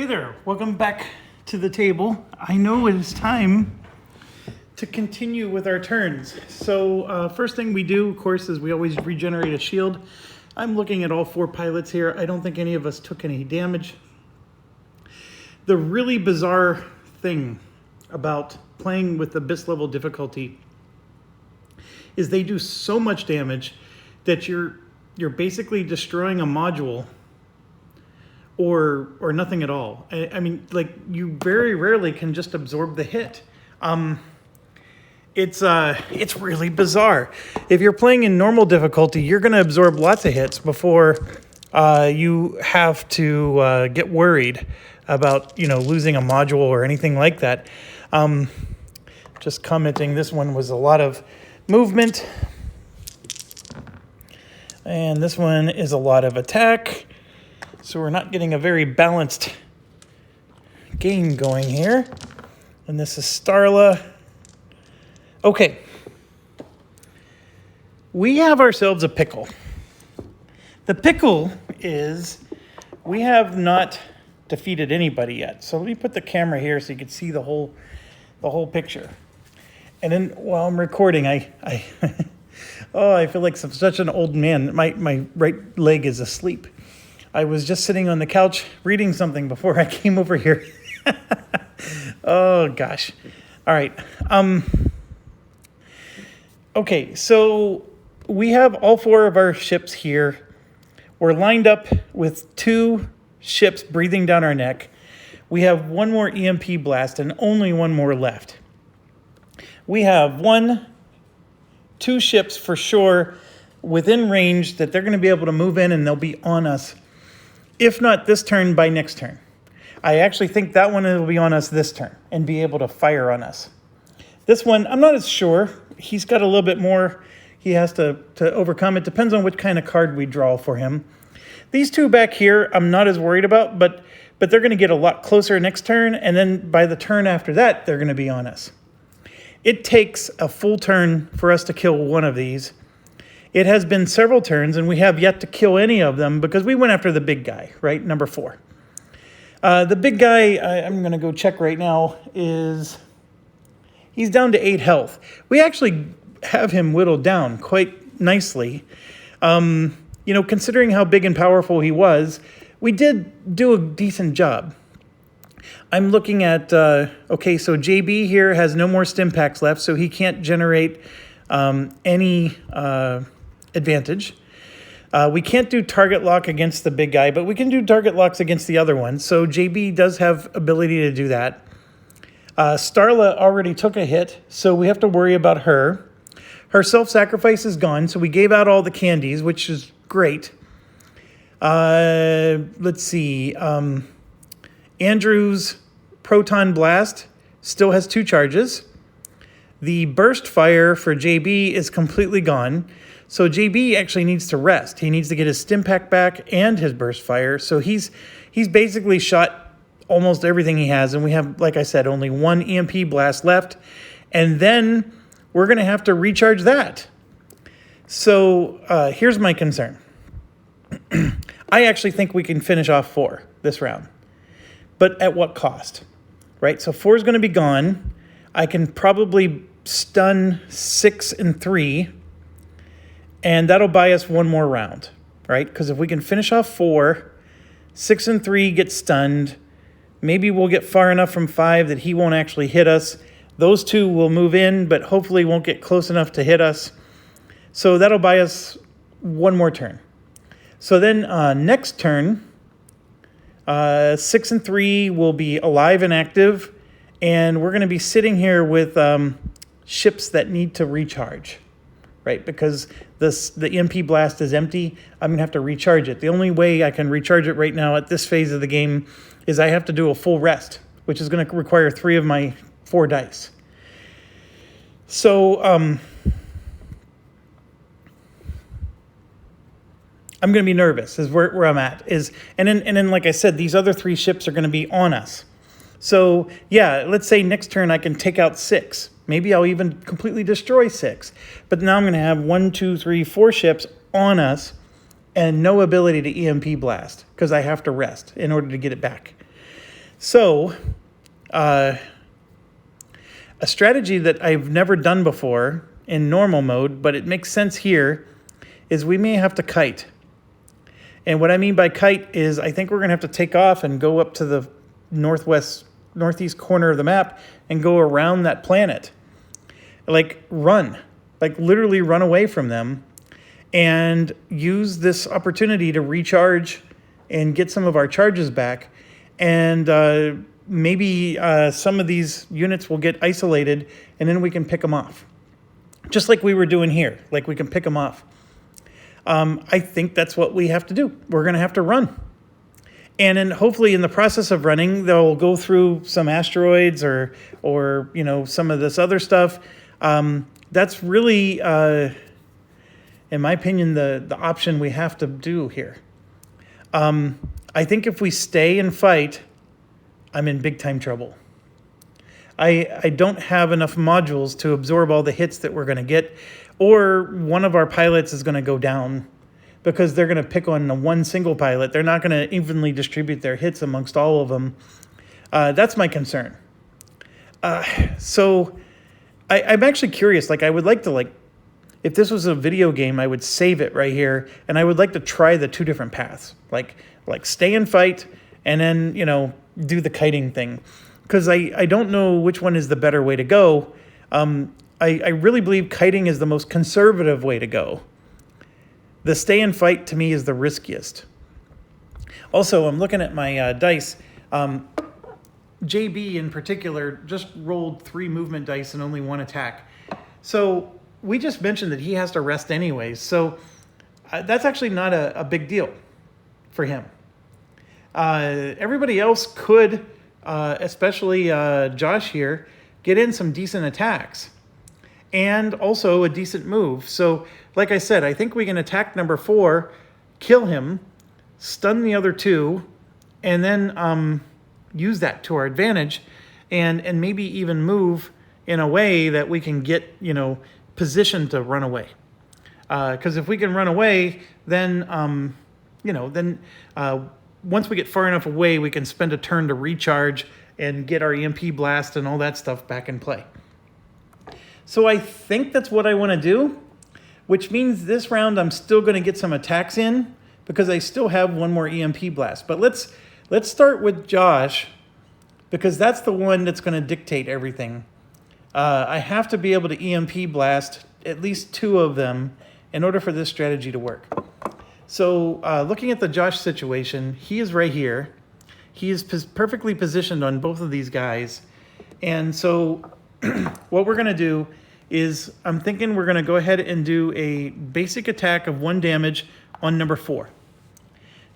Hey there, welcome back to the table. I know it is time to continue with our turns. So first thing we do, of course, is we always regenerate a shield. I'm looking at all 4 pilots here. I don't think any of us took any damage. The really bizarre thing about playing with Abyss level difficulty is they do so much damage that you're basically destroying a module or nothing at all. I mean, like, you very rarely can just absorb the hit. It's really bizarre. If you're playing in normal difficulty, you're going to absorb lots of hits before you have to get worried about, losing a module or anything like that. Just commenting, this one was a lot of movement. And this one is a lot of attack. So we're not getting a very balanced game going here. And this is Starla. Okay. We have ourselves a pickle. The pickle is we have not defeated anybody yet. So let me put the camera here so you can see the whole picture. And then while I'm recording, I feel like such an old man. My right leg is asleep. I was just sitting on the couch reading something before I came over here. Oh, gosh. All right. Okay, so we have all 4 of our ships here. We're lined up with 2 ships breathing down our neck. We have 1 more EMP blast and only 1 more left. We have 2 ships for sure within range that they're going to be able to move in and they'll be on us. If not this turn, by next turn. I actually think that one will be on us this turn and be able to fire on us. This one, I'm not as sure. He's got a little bit more he has to overcome. It depends on which kind of card we draw for him. These 2 back here, I'm not as worried about, but they're going to get a lot closer next turn, and then by the turn after that, they're going to be on us. It takes a full turn for us to kill one of these. It has been several turns, and we have yet to kill any of them because we went after the big guy, right? Number 4. The big guy, I'm going to go check right now, he's down to 8 health. We actually have him whittled down quite nicely. Considering how big and powerful he was, we did do a decent job. I'm looking at, okay, so JB here has no more stim packs left, so he can't generate any advantage. We can't do target lock against the big guy, but we can do target locks against the other one. So JB does have ability to do that. Starla already took a hit, so we have to worry about her. Her self-sacrifice is gone, so we gave out all the candies, which is great. Let's see. Andrew's proton blast still has 2 charges. The burst fire for JB is completely gone. So JB actually needs to rest. He needs to get his stim pack back and his burst fire. So he's basically shot almost everything he has. And we have, like I said, only 1 EMP blast left. And then we're going to have to recharge that. So here's my concern. I actually think we can finish off 4 this round. But at what cost? Right? So 4 is going to be gone. I can probably stun 6 and 3. And that'll buy us 1 more round, right? Because if we can finish off 4, 6 and 3 get stunned. Maybe we'll get far enough from 5 that he won't actually hit us. Those 2 will move in, but hopefully won't get close enough to hit us. So that'll buy us 1 more turn. So then next turn, 6 and 3 will be alive and active. And we're going to be sitting here with ships that need to recharge. Right, because the EMP blast is empty, I'm going to have to recharge it. The only way I can recharge it right now at this phase of the game is I have to do a full rest, which is going to require 3 of my 4 dice. So I'm going to be nervous is where I'm at. And then, like I said, these other 3 ships are going to be on us. So, yeah, let's say next turn I can take out 6. Maybe I'll even completely destroy 6. But now I'm going to have 1, 2, 3, 4 ships on us and no ability to EMP blast because I have to rest in order to get it back. So, a strategy that I've never done before in normal mode, but it makes sense here, is we may have to kite. And what I mean by kite is I think we're going to have to take off and go up to the northeast corner of the map and go around that planet. Like run, like literally run away from them and use this opportunity to recharge and get some of our charges back. And maybe some of these units will get isolated and then we can pick them off. Just like we were doing here, like we can pick them off. I think that's what we have to do. We're going to have to run. And then hopefully in the process of running, they'll go through some asteroids or some of this other stuff. That's really, in my opinion, the option we have to do here. I think if we stay and fight, I'm in big time trouble. I don't have enough modules to absorb all the hits that we're going to get, or one of our pilots is going to go down because they're going to pick on the one single pilot. They're not going to evenly distribute their hits amongst all of them. That's my concern. So I'm actually curious. Like I would like to if this was a video game, I would save it right here, and I would like to try the two different paths, like stay and fight, and then do the kiting thing, because I don't know which one is the better way to go. I really believe kiting is the most conservative way to go. The stay and fight to me is the riskiest. Also, I'm looking at my dice. JB in particular just rolled 3 movement dice and only 1 attack. So we just mentioned that he has to rest anyways. So that's actually not a big deal for him. Everybody else could, especially Josh here, get in some decent attacks and also a decent move. So like I said, I think we can attack number 4, kill him, stun the other 2, and then use that to our advantage and maybe even move in a way that we can get, positioned to run away. Because if we can run away, then, once we get far enough away, we can spend a turn to recharge and get our EMP blast and all that stuff back in play. So I think that's what I want to do, which means this round I'm still going to get some attacks in because I still have 1 more EMP blast. But let's start with Josh, because that's the one that's going to dictate everything. I have to be able to EMP blast at least 2 of them in order for this strategy to work. So looking at the Josh situation, he is right here. He is perfectly positioned on both of these guys. And so what we're going to do is I'm thinking we're going to go ahead and do a basic attack of 1 damage on number 4,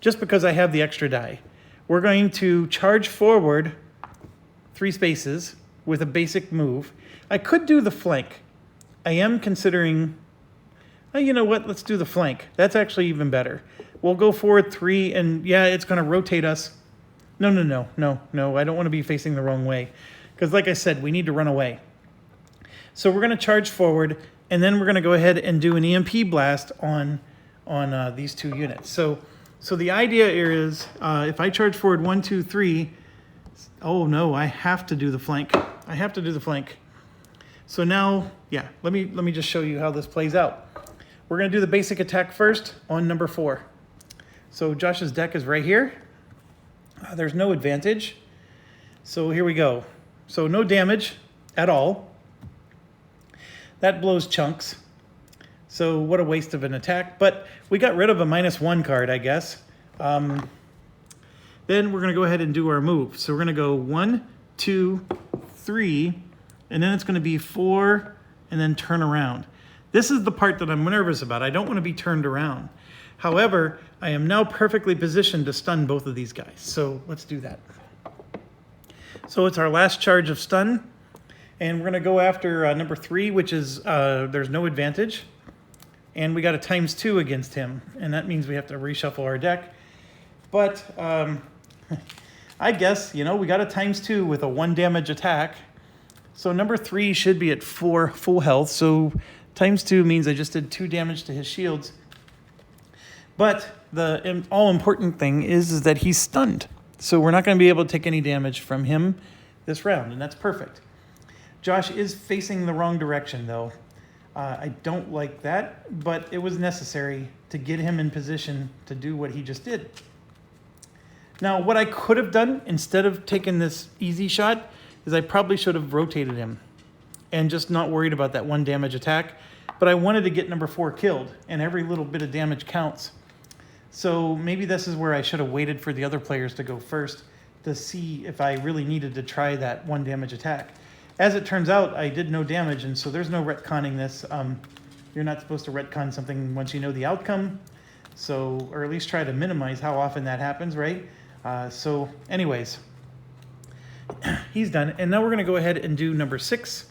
just because I have the extra die. We're going to charge forward 3 spaces with a basic move. I could do the flank. I am considering, you know what, let's do the flank. That's actually even better. We'll go forward 3, and yeah, it's going to rotate us. No, I don't want to be facing the wrong way, because like I said, we need to run away. So we're going to charge forward, and then we're going to go ahead and do an EMP blast on these 2 units. So the idea here is if I charge forward 1, 2, 3, oh no, I have to do the flank. I have to do the flank. So now, yeah, let me just show you how this plays out. We're going to do the basic attack first on number 4. So Josh's deck is right here. There's no advantage. So here we go. So no damage at all. That blows chunks. So what a waste of an attack. But we got rid of a -1 card, I guess. Then we're going to go ahead and do our move. So we're going to go 1, 2, 3, and then it's going to be 4, and then turn around. This is the part that I'm nervous about. I don't want to be turned around. However, I am now perfectly positioned to stun both of these guys. So let's do that. So it's our last charge of stun. And we're going to go after number 3, which is there's no advantage. And we got a ×2 against him. And that means we have to reshuffle our deck. But I guess, we got a ×2 with a 1 damage attack. So number 3 should be at 4 full health. So ×2 means I just did 2 damage to his shields. But the all-important thing is that he's stunned. So we're not going to be able to take any damage from him this round, and that's perfect. Josh is facing the wrong direction, though. I don't like that, but it was necessary to get him in position to do what he just did. Now, what I could have done instead of taking this easy shot is I probably should have rotated him and just not worried about that 1 damage attack. But I wanted to get number 4 killed, and every little bit of damage counts. So maybe this is where I should have waited for the other players to go first to see if I really needed to try that 1 damage attack. As it turns out, I did no damage, and so there's no retconning this. You're not supposed to retcon something once you know the outcome, so, or at least try to minimize how often that happens, right? So anyways, he's done. And now we're going to go ahead and do number 6.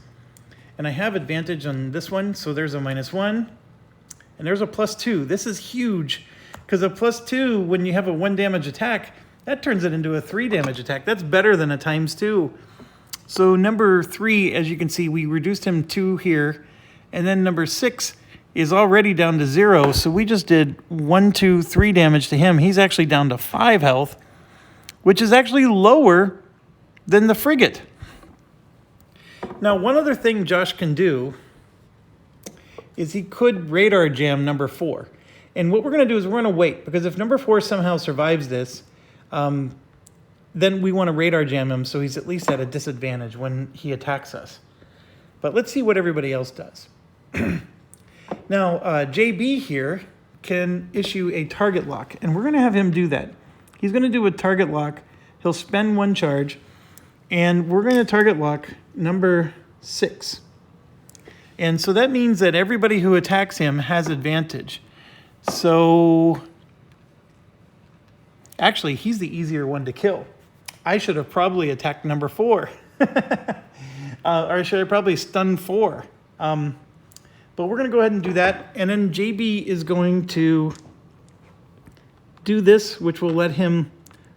And I have advantage on this one, so there's a -1. And there's a +2. This is huge, because a +2, when you have a 1 damage attack, that turns it into a 3 damage attack. That's better than a ×2. So number 3, as you can see, we reduced him 2 here. And then number 6 is already down to 0. So we just did 1, 2, 3 damage to him. He's actually down to 5 health, which is actually lower than the frigate. Now, one other thing Josh can do is he could radar jam number 4. And what we're going to do is we're going to wait, because if number 4 somehow survives this, then we want to radar jam him so he's at least at a disadvantage when he attacks us. But let's see what everybody else does. Now, JB here can issue a target lock, and we're going to have him do that. He's going to do a target lock. He'll spend 1 charge, and we're going to target lock number 6. And so that means that everybody who attacks him has advantage. So actually, he's the easier one to kill. I should have probably attacked number 4. Or should I probably stun 4? But we're going to go ahead and do that. And then JB is going to do this, which will let him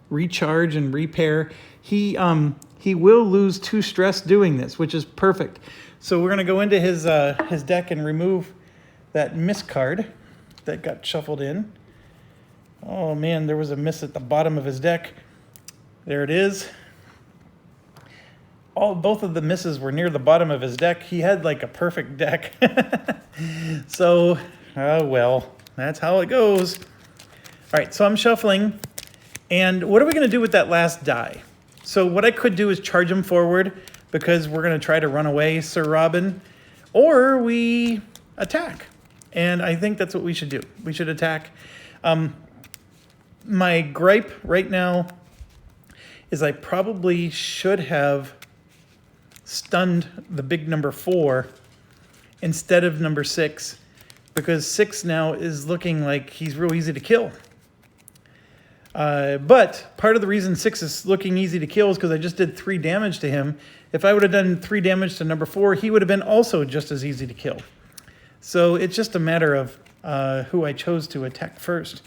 recharge and repair. He will lose 2 stress doing this, which is perfect. So we're going to go into his deck and remove that miss card that got shuffled in. Oh man, there was a miss at the bottom of his deck. There it is. Both of the misses were near the bottom of his deck. He had like a perfect deck. So, well, that's how it goes. All right, so I'm shuffling. And what are we going to do with that last die? So what I could do is charge him forward, because we're going to try to run away, Sir Robin. Or we attack. And I think that's what we should do. We should attack. My gripe right now is I probably should have stunned the big number 4 instead of number 6, because 6 now is looking like he's real easy to kill. But part of the reason 6 is looking easy to kill is because I just did 3 damage to him. If I would have done 3 damage to number 4, he would have been also just as easy to kill. So it's just a matter of who I chose to attack first,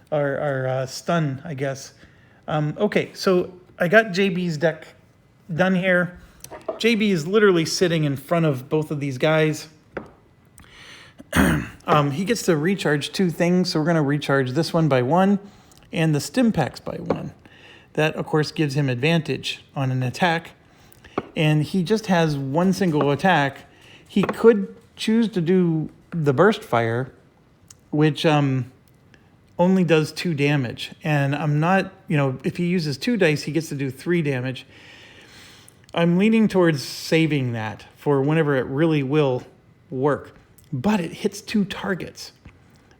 or stun, I guess. Okay, so I got JB's deck done here. JB is literally sitting in front of both of these guys. He gets to recharge 2 things, so we're going to recharge this one by 1 and the stim packs by 1. That, of course, gives him advantage on an attack. And he just has 1 single attack. He could choose to do the burst fire, which only does 2 damage. And I'm not, if he uses 2 dice, he gets to do 3 damage. I'm leaning towards saving that for whenever it really will work. But it hits 2 targets.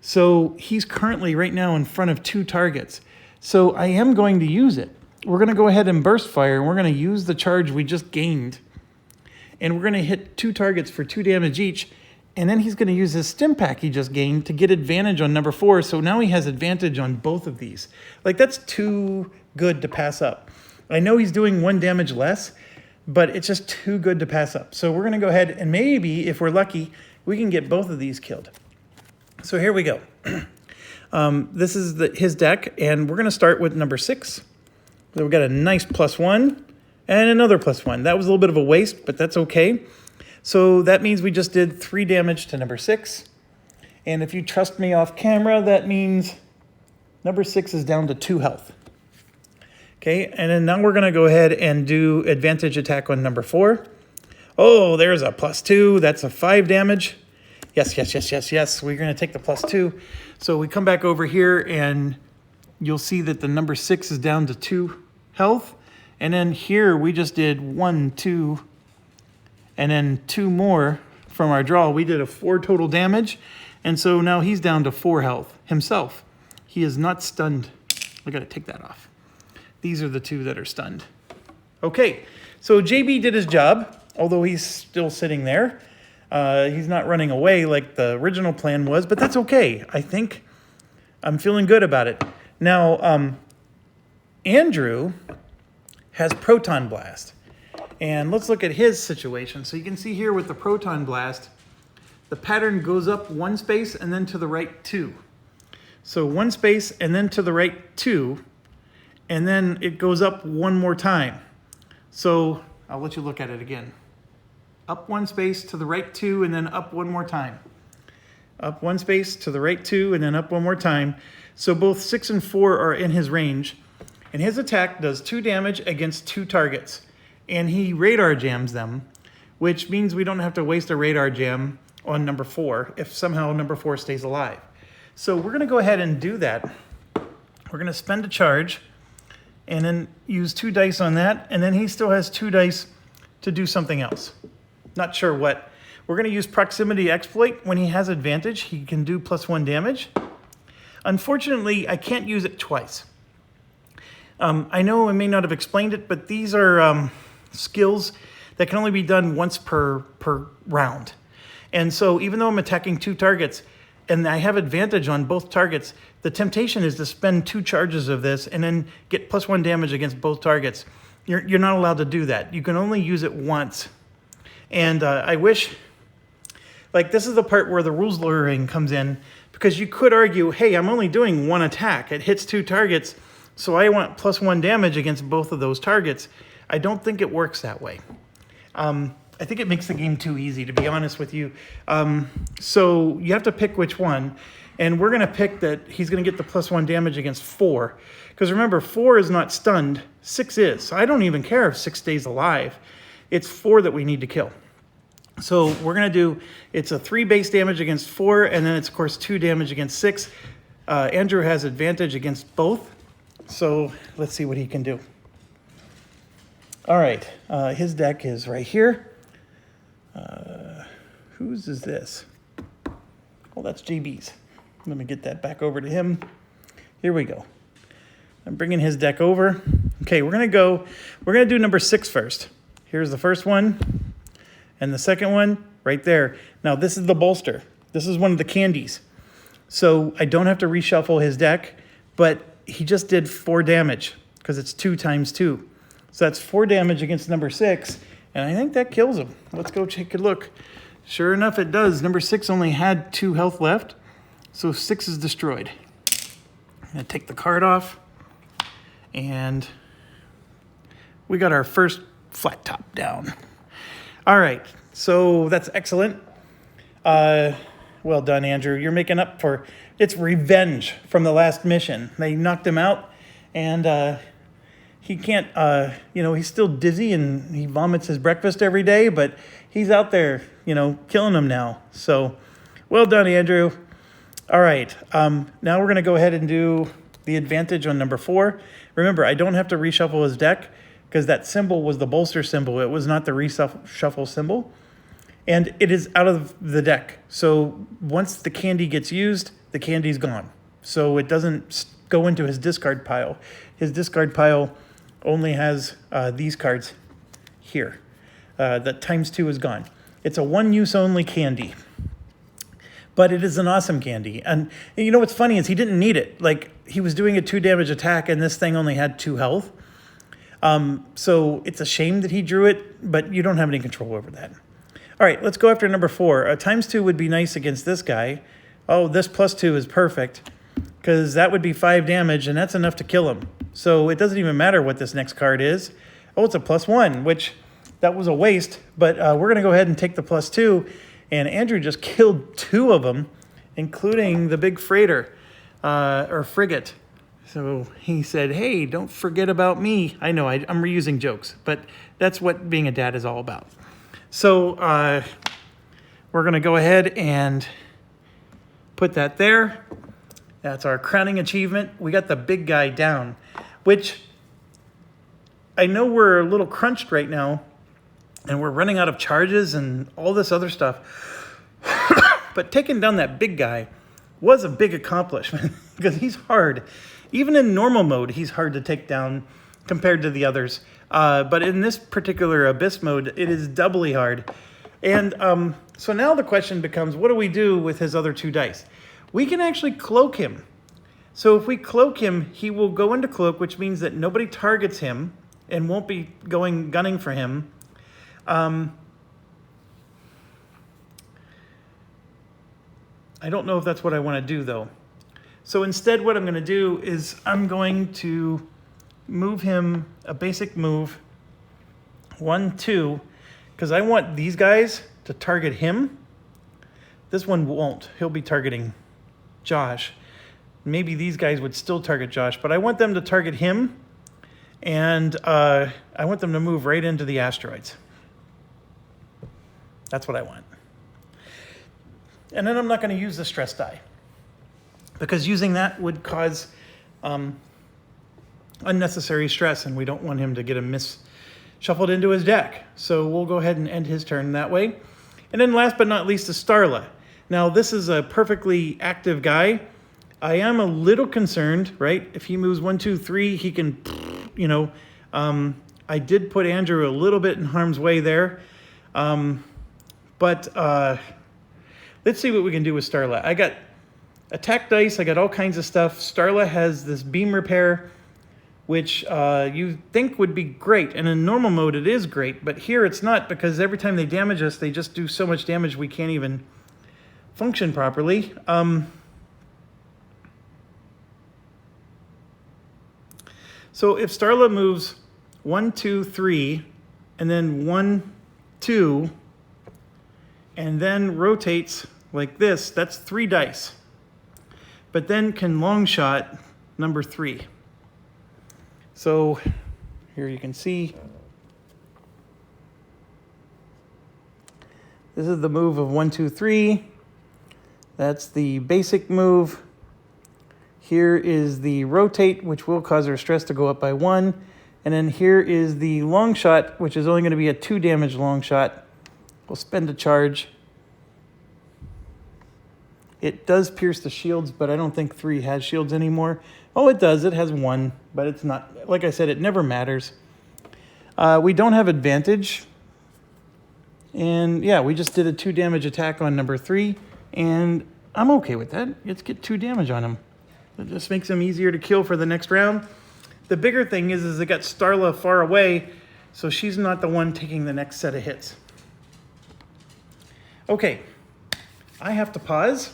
So he's currently right now in front of 2 targets. So I am going to use it. We're going to go ahead and burst fire, and we're going to use the charge we just gained. And we're going to hit 2 targets for 2 damage each. And then he's going to use his stim pack he just gained to get advantage on number 4. So now he has advantage on both of these. Like, that's too good to pass up. I know he's doing 1 damage less, but it's just too good to pass up. So we're going to go ahead and maybe, if we're lucky, we can get both of these killed. So here we go. This is his deck, and we're going to start with number 6. So we've got a nice +1 and another +1. That was a little bit of a waste, but that's okay. So that means we just did 3 damage to number 6. And if you trust me off camera, that means number 6 is down to 2 health. Okay, and then now we're going to go ahead and do advantage attack on number 4. Oh, there's a +2. That's a 5 damage. Yes, yes, yes, yes, yes. We're going to take the +2. So we come back over here, and you'll see that the number 6 is down to 2 health. And then here we just did 1, 2, and then 2 more from our draw. We did a 4 total damage. And so now he's down to 4 health himself. He is not stunned. I got to take that off. These are the 2 that are stunned. Okay, so JB did his job, although he's still sitting there. He's not running away like the original plan was, but that's okay. I think I'm feeling good about it. Now, Andrew has Proton Blast. And let's look at his situation. So you can see here with the Proton Blast, the pattern goes up 1 space and then to the right 2. So 1 space and then to the right 2. And then it goes up 1 more time. So I'll let you look at it again. Up 1 space to the right 2 and then up 1 more time. Up 1 space to the right 2 and then up 1 more time. So both 6 and 4 are in his range. And his attack does 2 damage against 2 targets. And he radar jams them, which means we don't have to waste a radar jam on number 4 if somehow number 4 stays alive. So we're going to go ahead and do that. We're going to spend a charge and then use 2 dice on that, and then he still has 2 dice to do something else. Not sure what. We're going to use Proximity Exploit. When he has advantage, he can do +1 damage. Unfortunately, I can't use it twice. I know I may not have explained it, but these are skills that can only be done once per round. And so even though I'm attacking 2 targets, and I have advantage on both targets, the temptation is to spend 2 charges of this and then get +1 damage against both targets. You're not allowed to do that. You can only use it once. And I wish, like this is the part where the rules lawyering comes in, because you could argue, hey, I'm only doing 1 attack. It hits 2 targets, so I want +1 damage against both of those targets. I don't think it works that way. I think it makes the game too easy, to be honest with you. So you have to pick which one. And we're going to pick that he's going to get the +1 damage against 4. Because remember, 4 is not stunned. 6 is. So I don't even care if 6 stays alive. It's 4 that we need to kill. So we're going to do, it's a 3 base damage against 4, and then it's, of course, 2 damage against 6. Andrew has advantage against both. So let's see what he can do. All right. His deck is right here. Whose is this? Oh, that's JB's. Let me get that back over to him. Here we go. I'm bringing his deck over. Okay, we're going to do number 6 first. Here's the first one. And the second one, right there. Now, this is the bolster. This is one of the candies. So I don't have to reshuffle his deck, but he just did 4 damage because it's 2 times 2. So that's 4 damage against number 6, and I think that kills him. Let's go take a look. Sure enough, it does. Number 6 only had 2 health left, so 6 is destroyed. I'm going to take the card off, and we got our first flat top down. All right, so that's excellent. Well done, Andrew. You're making up for, it's revenge from the last mission. They knocked him out, and he can't, he's still dizzy and he vomits his breakfast every day, but he's out there, killing them now. So well done, Andrew. All right, now we're going to go ahead and do the advantage on number 4. Remember, I don't have to reshuffle his deck because that symbol was the bolster symbol. It was not the reshuffle symbol. And it is out of the deck. So once the candy gets used, the candy's gone. So it doesn't go into his discard pile. His discard pile only has these cards here. The ×2 is gone. It's a 1-use only candy. But it is an awesome candy. And you know what's funny is he didn't need it. Like, he was doing a 2 damage attack and this thing only had 2 health. So it's a shame that he drew it, but you don't have any control over that. All right, let's go after number 4. A ×2 would be nice against this guy. Oh, this +2 is perfect because that would be 5 damage, and that's enough to kill him. So it doesn't even matter what this next card is. Oh, it's a +1, which that was a waste, but we're going to go ahead and take the +2, and Andrew just killed 2 of them, including the big freighter, or frigate. So he said, hey, don't forget about me. I know I'm reusing jokes, but that's what being a dad is all about. So we're going to go ahead and put that there. That's our crowning achievement. We got the big guy down, which I know we're a little crunched right now, and we're running out of charges and all this other stuff. But taking down that big guy was a big accomplishment because he's hard. Even in normal mode, he's hard to take down compared to the others. But in this particular Abyss mode, it is doubly hard. And so now the question becomes, what do we do with his other 2 dice? We can actually cloak him. So if we cloak him, he will go into cloak, which means that nobody targets him and won't be gunning for him. I don't know if that's what I want to do, though. So instead, what I'm going to do is I'm going to move him a basic move, 1, 2, because I want these guys to target him. This one won't. He'll be targeting Josh. Maybe these guys would still target Josh, but I want them to target him, and I want them to move right into the asteroids. That's what I want. And then I'm not going to use the stress die, because using that would cause unnecessary stress, and we don't want him to get shuffled into his deck. So we'll go ahead and end his turn that way. And then last but not least is Starla. Now this is a perfectly active guy. I am a little concerned, right? If he moves 1, 2, 3, he can, I did put Andrew a little bit in harm's way there. But let's see what we can do with Starla. I got attack dice, I got all kinds of stuff. Starla has this beam repair, which you think would be great. And in normal mode, it is great, but here it's not, because every time they damage us, they just do so much damage we can't even function properly. So if Starla moves 1, 2, 3, and then 1, 2, and then rotates like this, that's 3 dice. But then can long shot number 3. So here you can see this is the move of 1, 2, 3. That's the basic move. Here is the rotate, which will cause our stress to go up by 1. And then here is the long shot, which is only going to be a 2 damage long shot. We'll spend a charge. It does pierce the shields, but I don't think 3 has shields anymore. Oh, it does. It has 1, but it's not. Like I said, it never matters. We don't have advantage. And yeah, we just did a 2 damage attack on number 3, and I'm okay with that. Let's get 2 damage on him. It just makes him easier to kill for the next round. The bigger thing is it got Starla far away, so she's not the one taking the next set of hits. Okay, I have to pause,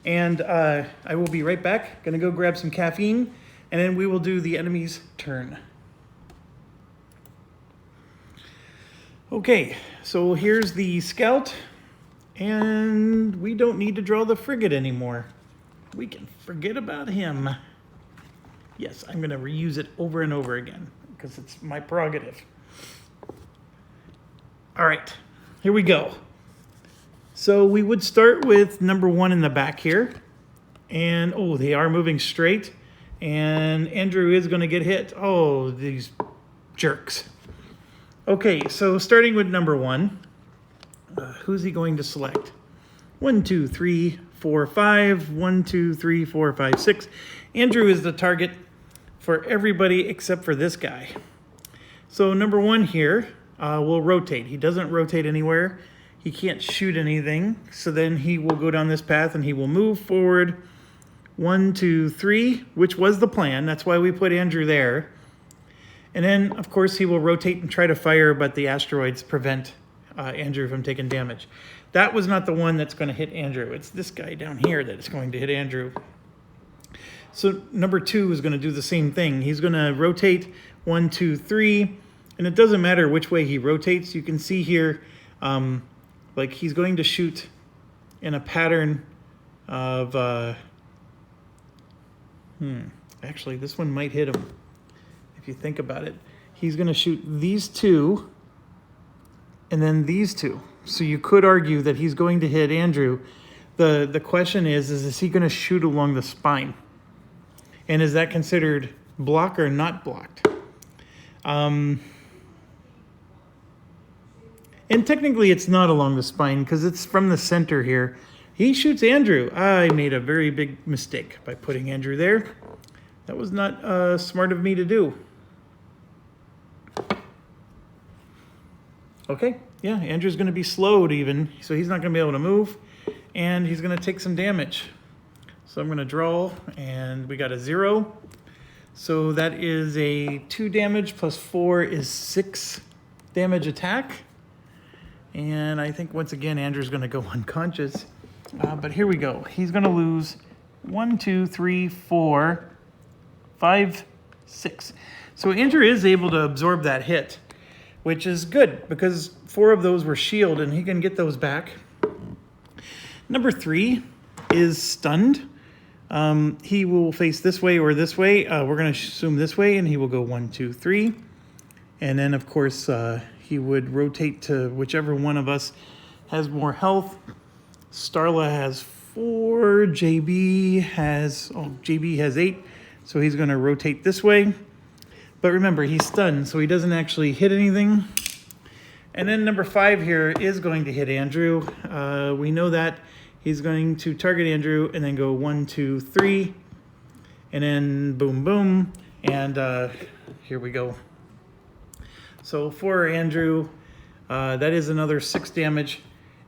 and I will be right back. Gonna go grab some caffeine, and then we will do the enemy's turn. Okay, so here's the scout, and we don't need to draw the frigate anymore. We can forget about him. Yes, I'm going to reuse it over and over again because it's my prerogative. All right, here we go. So we would start with number 1 in the back here. And, oh, they are moving straight. And Andrew is going to get hit. Oh, these jerks. Okay, so starting with number 1. Who's he going to select? 1, 2, 3, 4, 5. 1, 2, 3, 4, 5, 6. Andrew is the target for everybody except for this guy. So number 1 here will rotate. He doesn't rotate anywhere. He can't shoot anything. So then he will go down this path and he will move forward 1, 2, 3, which was the plan. That's why we put Andrew there. And then, of course, he will rotate and try to fire, but the asteroids prevent Andrew from taking damage. That was not the one that's going to hit Andrew. It's this guy down here that is going to hit Andrew. So number 2 is going to do the same thing. He's going to rotate 1, 2, 3, and it doesn't matter which way he rotates. You can see here, like he's going to shoot in a pattern of, Actually, this one might hit him, if you think about it. He's going to shoot these two, and then these two. So you could argue that he's going to hit Andrew. The question is he going to shoot along the spine? And is that considered block or not blocked? And technically it's not along the spine because it's from the center here. He shoots Andrew. I made a very big mistake by putting Andrew there. That was not smart of me to do. Okay, yeah, Andrew's going to be slowed even, so he's not going to be able to move, and he's going to take some damage. So I'm going to draw, and we got a 0. So that is a 2 damage plus 4 is 6 damage attack. And I think once again, Andrew's going to go unconscious. But here we go. He's going to lose 1, 2, 3, 4, 5, 6. So Andrew is able to absorb that hit, which is good because 4 of those were shield and he can get those back. Number 3 is stunned. He will face this way or this way. We're going to assume this way, and he will go 1, 2, 3. And then, of course, he would rotate to whichever one of us has more health. Starla has 4. JB has 8. So he's going to rotate this way. But remember, he's stunned, so he doesn't actually hit anything. And then number 5 here is going to hit Andrew. We know that. He's going to target Andrew and then go 1, 2, 3. And then boom, boom. And here we go. So for Andrew, that is another 6 damage.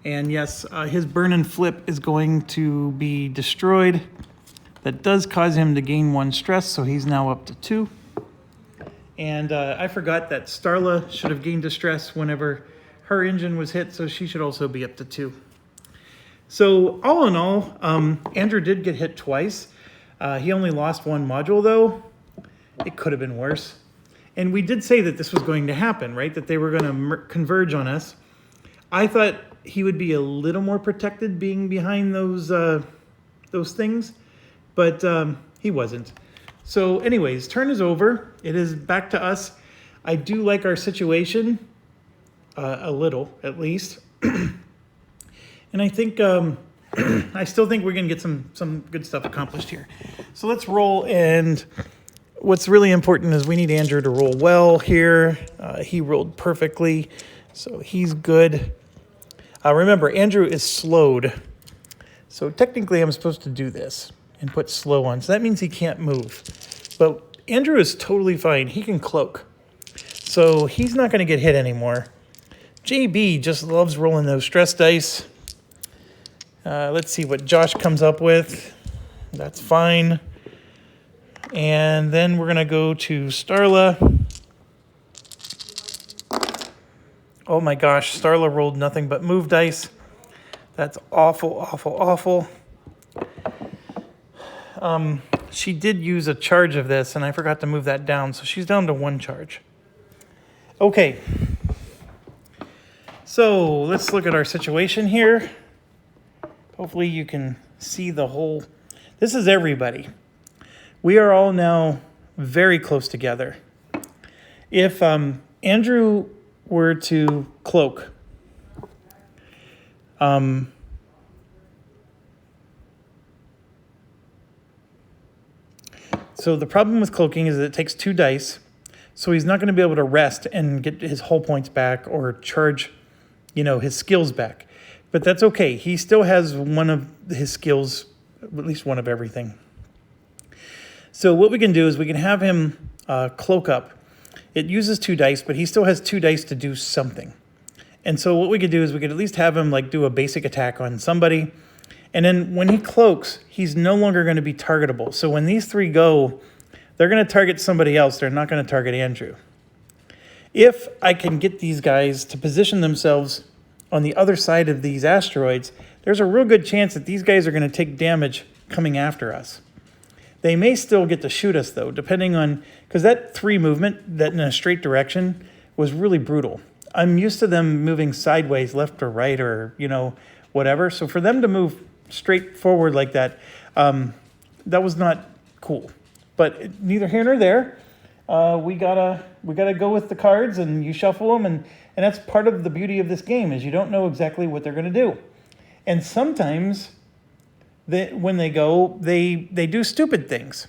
And yes, his burn and flip is going to be destroyed. That does cause him to gain 1 stress, so he's now up to 2. And I forgot that Starla should have gained distress whenever her engine was hit, so she should also be up to 2. So all in all, Andrew did get hit twice. He only lost 1 module though. It could have been worse. And we did say that this was going to happen, right? That they were going to converge on us. I thought he would be a little more protected being behind those things, but he wasn't. So anyways, turn is over. It is back to us. I do like our situation, a little at least. And I think, I still think we're going to get some good stuff accomplished here. So let's roll, and what's really important is we need Andrew to roll well here. He rolled perfectly, so he's good. Remember, Andrew is slowed. So technically I'm supposed to do this and put slow on. So that means he can't move. But Andrew is totally fine. He can cloak. So he's not going to get hit anymore. JB just loves rolling those stress dice. Let's see what Josh comes up with. That's fine. And then we're going to go to Starla. Oh my gosh, Starla rolled nothing but move dice. That's awful, awful, awful. She did use a charge of this, and I forgot to move that down, so she's down to 1 charge. Okay. So let's look at our situation here. Hopefully you can see the whole. This is everybody. We are all now very close together. If Andrew were to cloak, so the problem with cloaking is that it takes 2 dice, so he's not going to be able to rest and get his hull points back or charge, his skills back. But that's okay. He still has one of his skills, at least one of everything. So what we can do is we can have him cloak up. It uses 2 dice, but he still has 2 dice to do something. And so what we could do is we could at least have him do a basic attack on somebody. And then when he cloaks, he's no longer going to be targetable. So when these 3 go, they're going to target somebody else. They're not going to target Andrew. If I can get these guys to position themselves on the other side of these asteroids, there's a real good chance that these guys are going to take damage coming after us. They may still get to shoot us, though, depending on, because that 3 movement, that in a straight direction, was really brutal. I'm used to them moving sideways, left or right, or, whatever. So for them to move straight forward like that, that was not cool. But neither here nor there. We gotta go with the cards, and you shuffle them, and that's part of the beauty of this game is you don't know exactly what they're gonna do, and sometimes when they go, they do stupid things.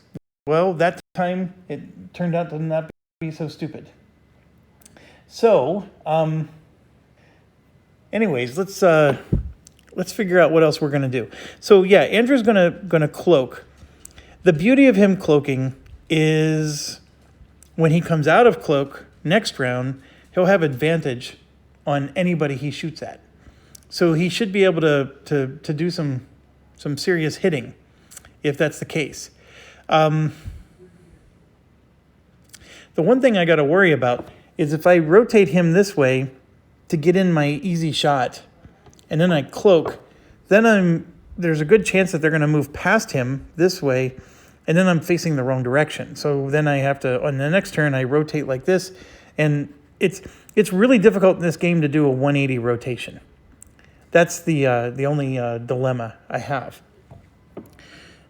Well, that time it turned out to not be so stupid. So, anyways, let's figure out what else we're gonna do. So yeah, Andrew's gonna cloak. The beauty of him cloaking is when he comes out of cloak next round, he'll have advantage on anybody he shoots at. So he should be able to do some serious hitting, if that's the case. The one thing I got to worry about is if I rotate him this way to get in my easy shot, and then I cloak, then there's a good chance that they're going to move past him this way, and then I'm facing the wrong direction. So then I have to, on the next turn, I rotate like this, and it's really difficult in this game to do a 180 rotation. That's the only dilemma I have.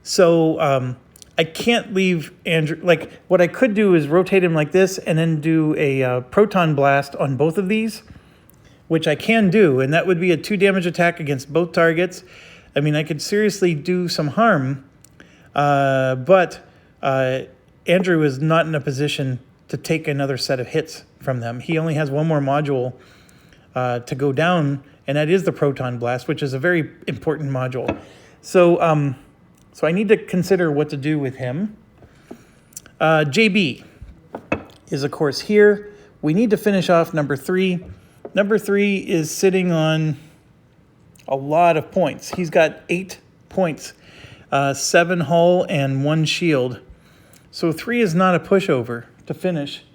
So I can't leave Andrew, like what I could do is rotate him like this and then do a proton blast on both of these, which I can do, and that would be a 2 damage attack against both targets. I mean, I could seriously do some harm, but Andrew is not in a position to take another set of hits from them. He only has one more module to go down, and that is the proton blast, which is a very important module. So so I need to consider what to do with him. JB is, of course, here. We need to finish off number 3. Number 3 is sitting on a lot of points. He's got 8 points, 7 hull and 1 shield. So 3 is not a pushover to finish.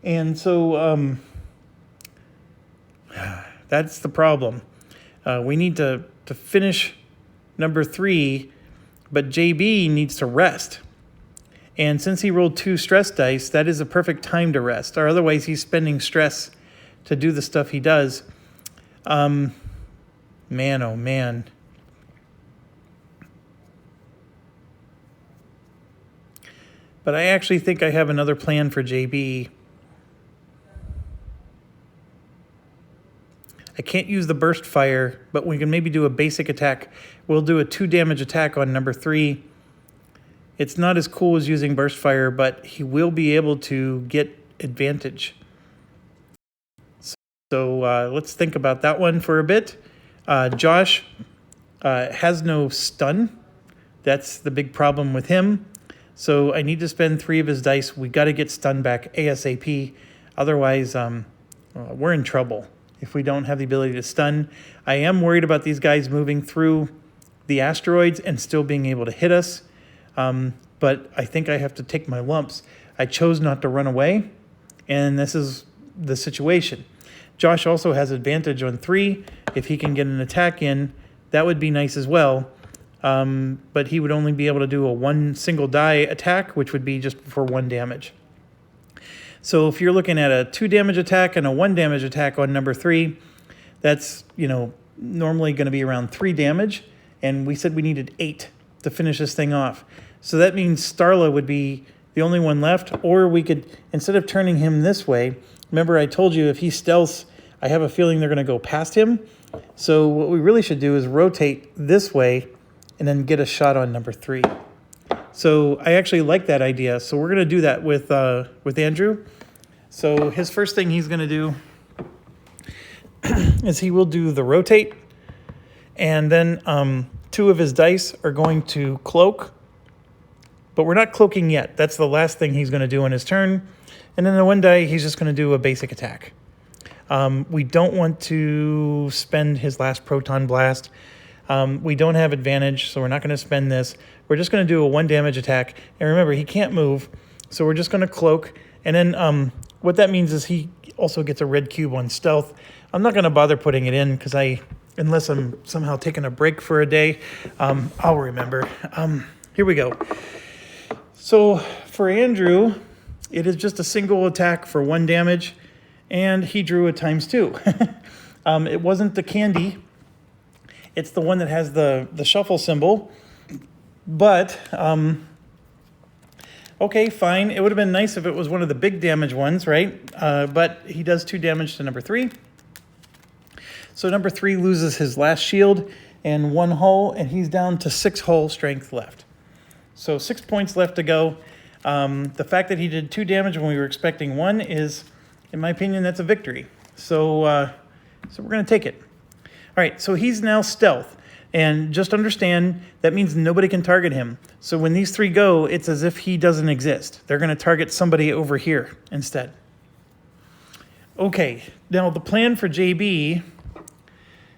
And so that's the problem. We need to finish number 3, but JB needs to rest. And since he rolled 2 stress dice, that is a perfect time to rest. Or otherwise, he's spending stress to do the stuff he does. Man, oh man. But I actually think I have another plan for JB. I can't use the burst fire, but we can maybe do a basic attack. We'll do a 2 damage attack on number 3. It's not as cool as using burst fire, but he will be able to get advantage. So let's think about that one for a bit. Josh has no stun. That's the big problem with him. So I need to spend 3 of his dice. We got to get stun back ASAP. Otherwise, we're in trouble if we don't have the ability to stun. I am worried about these guys moving through the asteroids and still being able to hit us. But I think I have to take my lumps. I chose not to run away, and this is the situation. Josh also has advantage on 3. If he can get an attack in, that would be nice as well. But he would only be able to do a 1 single die attack, which would be just for 1 damage. So if you're looking at a 2 damage attack and a 1 damage attack on number 3, that's, normally going to be around 3 damage. And we said we needed 8 to finish this thing off. So that means Starla would be the only one left, or we could, instead of turning him this way, remember I told you if he stealths, I have a feeling they're going to go past him. So what we really should do is rotate this way and then get a shot on number 3. So I actually like that idea. So we're going to do that with Andrew. So his first thing he's going to do is he will do the rotate, and then 2 of his dice are going to cloak. But we're not cloaking yet. That's the last thing he's going to do on his turn. And then the 1 die, he's just going to do a basic attack. We don't want to spend his last proton blast. We don't have advantage, so we're not going to spend this. We're just going to do a 1 damage attack. And remember, he can't move, so we're just going to cloak. And then what that means is he also gets a red cube on stealth. I'm not going to bother putting it in because unless I'm somehow taking a break for a day, I'll remember. Here we go. So for Andrew, it is just a single attack for 1 damage, and he drew a ×2. It wasn't the candy. It's the one that has the shuffle symbol. But Okay, fine. It would have been nice if it was one of the big damage ones, right? But he does 2 damage to number 3. So number 3 loses his last shield and 1 hull, and he's down to 6 hull strength left. So 6 points left to go. The fact that he did 2 damage when we were expecting 1 is, in my opinion, that's a victory. So we're going to take it. All right, so he's now stealth. And just understand, that means nobody can target him. So when these 3 go, it's as if he doesn't exist. They're going to target somebody over here instead. Okay, now the plan for JB,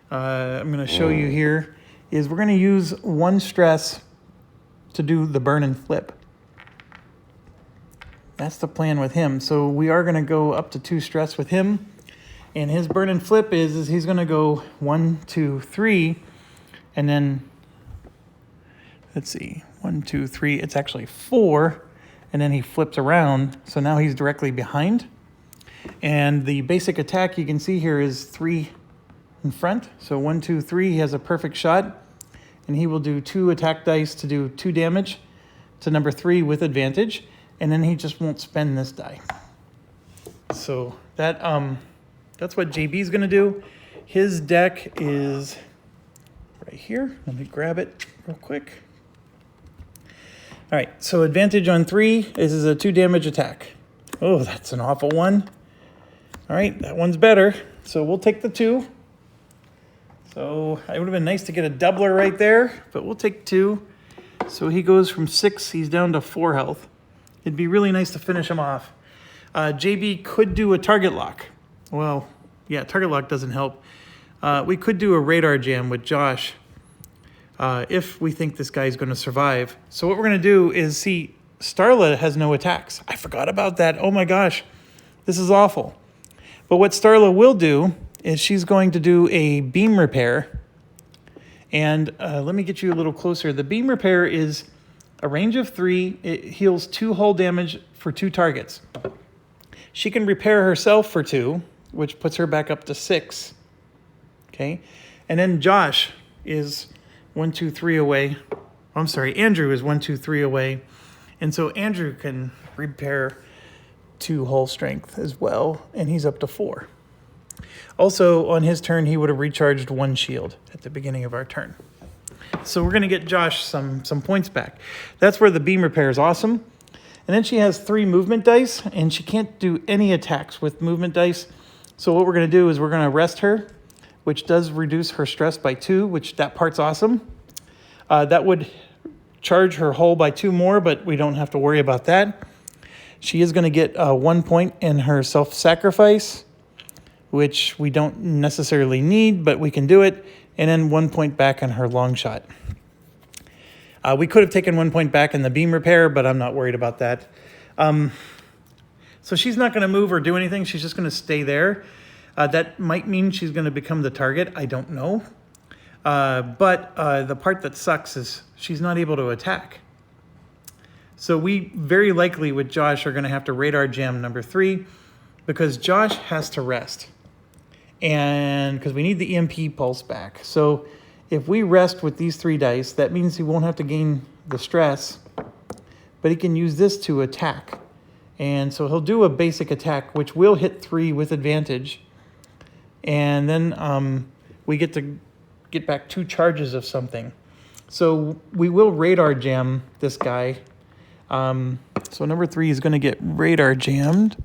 I'm going to show you here, is we're going to use 1 stress to do the burn and flip. That's the plan with him. So we are going to go up to 2 stress with him. And his burn and flip is he's going to go 1, 2, 3. And then, let's see, 1, 2, 3. It's actually 4. And then he flips around. So now he's directly behind. And the basic attack you can see here is 3 in front. So 1, 2, 3. He has a perfect shot. And he will do 2 attack dice to do 2 damage to number 3 with advantage. And then he just won't spend this die. So that's what JB's going to do. His deck is right here. Let me grab it real quick. All right, so advantage on 3. This is a 2 damage attack. Oh, that's an awful one. All right, that one's better. So we'll take the 2. So it would have been nice to get a doubler right there, but we'll take 2. So he goes from 6, he's down to 4 health. It'd be really nice to finish him off. JB could do a target lock. Well, yeah, target lock doesn't help. We could do a radar jam with Josh if we think this guy's going to survive. So what we're going to do is, see, Starla has no attacks. I forgot about that. Oh my gosh, this is awful. But what Starla will do is she's going to do a beam repair. And let me get you a little closer. The beam repair is a range of 3. It heals 2 hull damage for 2 targets. She can repair herself for 2, which puts her back up to 6. Okay. And then Josh is 1, 2, 3 away. I'm sorry, Andrew is 1, 2, 3 away. And so Andrew can repair 2 hull strength as well, and he's up to 4. Also, on his turn, he would have recharged 1 shield at the beginning of our turn. So we're going to get Josh some points back. That's where the beam repair is awesome. And then she has 3 movement dice, and she can't do any attacks with movement dice. So what we're going to do is we're going to rest her, which does reduce her stress by 2, which that part's awesome. That would charge her hull by 2 more, but we don't have to worry about that. She is going to get 1 point in her self-sacrifice, which we don't necessarily need, but we can do it. And then 1 point back on her long shot. We could have taken 1 point back in the beam repair, but I'm not worried about that. So she's not going to move or do anything. She's just going to stay there. That might mean she's going to become the target. I don't know. But the part that sucks is she's not able to attack. So we very likely with Josh are going to have to radar jam number 3 because Josh has to rest. And because we need the EMP pulse back. So if we rest with these 3 dice, that means he won't have to gain the stress, but he can use this to attack. And so he'll do a basic attack, which will hit 3 with advantage. And then we get to get back 2 charges of something. So we will radar jam this guy. So number 3 is going to get radar jammed.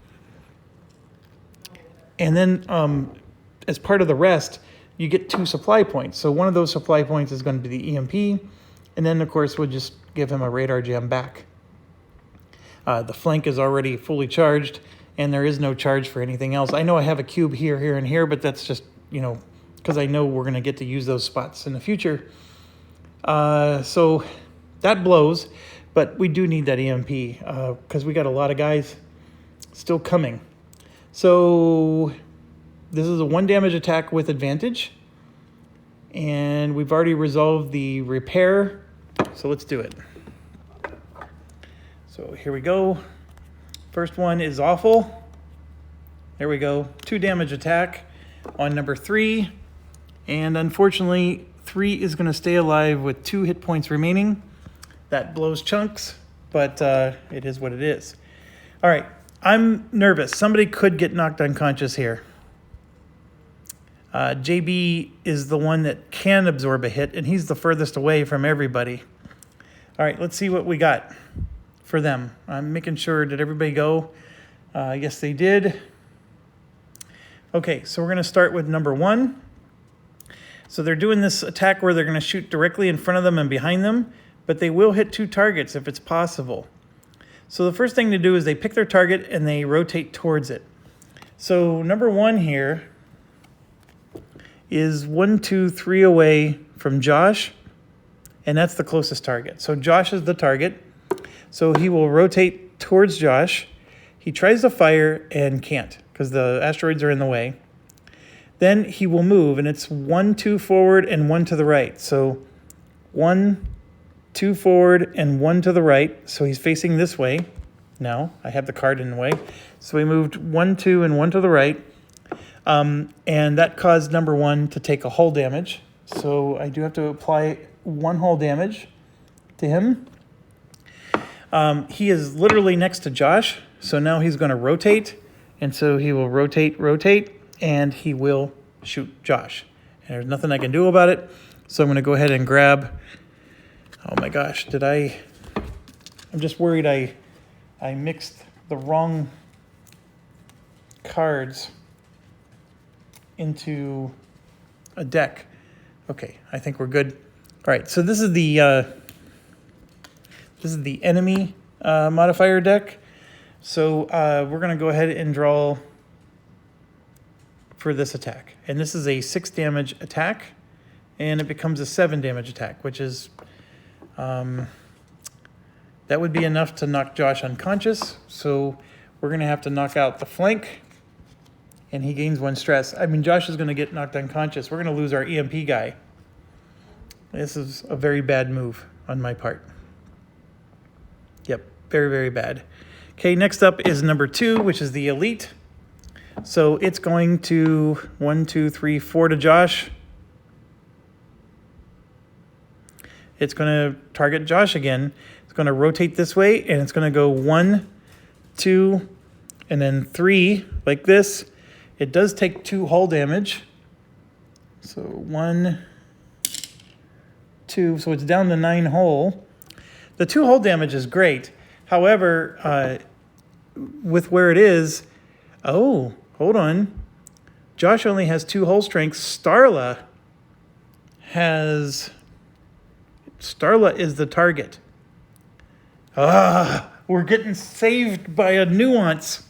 And then as part of the rest, you get 2 supply points. So one of those supply points is going to be the EMP. And then, of course, we'll just give him a radar jam back. The flank is already fully charged, and there is no charge for anything else. I know I have a cube here, here, and here, but that's just, because I know we're going to get to use those spots in the future. So that blows, but we do need that EMP because we got a lot of guys still coming. So this is a 1 damage attack with advantage, and we've already resolved the repair, so let's do it. So here we go. First one is awful. There we go. 2 damage attack on number 3. And unfortunately, 3 is going to stay alive with 2 hit points remaining. That blows chunks. but it is what it is. All right, I'm nervous. Somebody could get knocked unconscious here. JB is the one that can absorb a hit, and he's the furthest away from everybody. All right, let's see what we got for them. I'm making sure, did everybody go? Yes, they did. Okay, so we're going to start with number 1. So they're doing this attack where they're going to shoot directly in front of them and behind them, but they will hit 2 targets if it's possible. So the first thing to do is they pick their target and they rotate towards it. So number 1 here is 1, 2, 3 away from Josh, and that's the closest target. So Josh is the target. So he will rotate towards Josh. He tries to fire and can't because the asteroids are in the way. Then he will move, and it's 1, 2 forward and 1 to the right. So 1, 2 forward and 1 to the right. So he's facing this way. Now I have the card in the way. So we moved 1, 2, and 1 to the right. And that caused number 1 to take a hull damage. So I do have to apply 1 hull damage to him. He is literally next to Josh. So now he's going to rotate. And so he will rotate, and he will shoot Josh. And there's nothing I can do about it. So I'm going to go ahead and grab, oh my gosh, I'm just worried I mixed the wrong cards into a deck. Okay, I think we're good. All right, so this is the enemy modifier deck. So we're going to go ahead and draw for this attack. And this is a 6 damage attack, and it becomes a 7 damage attack, which is, that would be enough to knock Josh unconscious. So we're going to have to knock out the flank, and he gains 1 stress. I mean, Josh is going to get knocked unconscious. We're going to lose our EMP guy. This is a very bad move on my part. Yep, very, very bad. Okay, next up is number 2, which is the elite. So it's going to 1, 2, 3, 4 to Josh. It's going to target Josh again. It's going to rotate this way, and it's going to go 1, 2, and then 3 like this. It does take 2 hull damage. So 1, 2, so it's down to 9 hull. The 2 hull damage is great. However, with where it is, oh, hold on. Josh only has 2 hull strength. Starla is the target. We're getting saved by a nuance.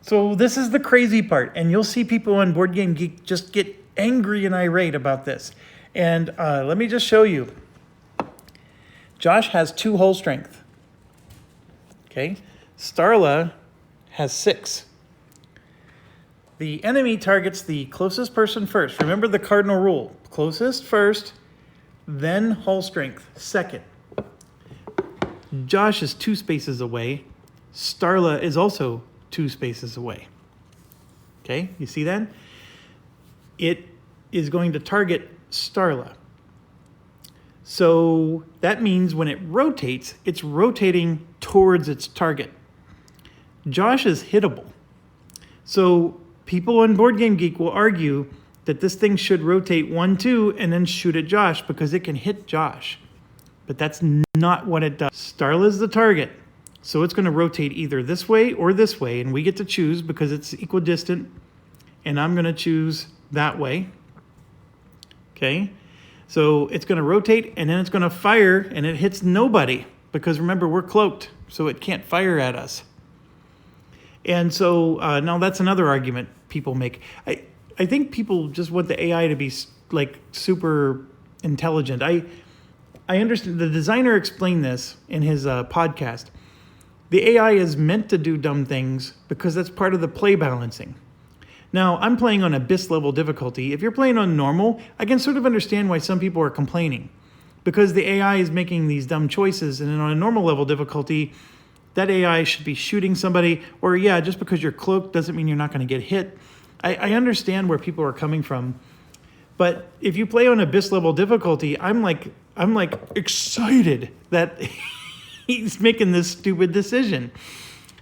So this is the crazy part, and you'll see people on Board Game Geek just get angry and irate about this. And let me just show you. Josh has 2 hull strength. Okay, Starla has 6. The enemy targets the closest person first. Remember the cardinal rule. Closest first, then hull strength second. Josh is 2 spaces away. Starla is also 2 spaces away. Okay, you see that? It is going to target Starla. So that means when it rotates, it's rotating towards its target. Josh is hittable. So people on Board Game Geek will argue that this thing should rotate 1, 2, and then shoot at Josh because it can hit Josh. But that's not what it does. Starla's the target. So it's going to rotate either this way or this way, and we get to choose because it's equidistant, and I'm going to choose that way. Okay? So it's going to rotate, and then it's going to fire, and it hits nobody because remember, we're cloaked, so it can't fire at us. And so now that's another argument people make. I think people just want the AI to be like super intelligent. I understand. The designer explained this in his podcast. The AI is meant to do dumb things because that's part of the play balancing. Now, I'm playing on Abyss level difficulty. If you're playing on normal, I can sort of understand why some people are complaining. Because the AI is making these dumb choices, and then on a normal level difficulty, that AI should be shooting somebody, or yeah, just because you're cloaked doesn't mean you're not going to get hit. I understand where people are coming from. But if you play on Abyss level difficulty, I'm like excited that he's making this stupid decision.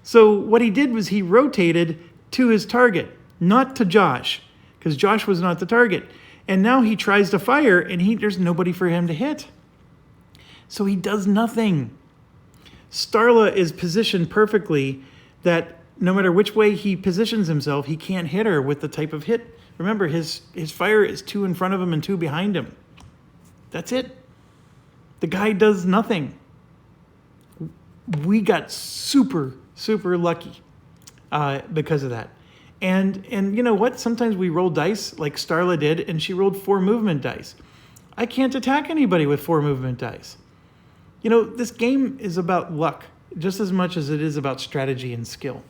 So what he did was he rotated to his target, not to Josh, because Josh was not the target. And now he tries to fire, and there's nobody for him to hit. So he does nothing. Starla is positioned perfectly that no matter which way he positions himself, he can't hit her with the type of hit. Remember, his fire is 2 in front of him and 2 behind him. That's it. The guy does nothing. We got super, super lucky because of that. And you know what? Sometimes we roll dice like Starla did, and she rolled 4 movement dice. I can't attack anybody with 4 movement dice. You know, this game is about luck just as much as it is about strategy and skill.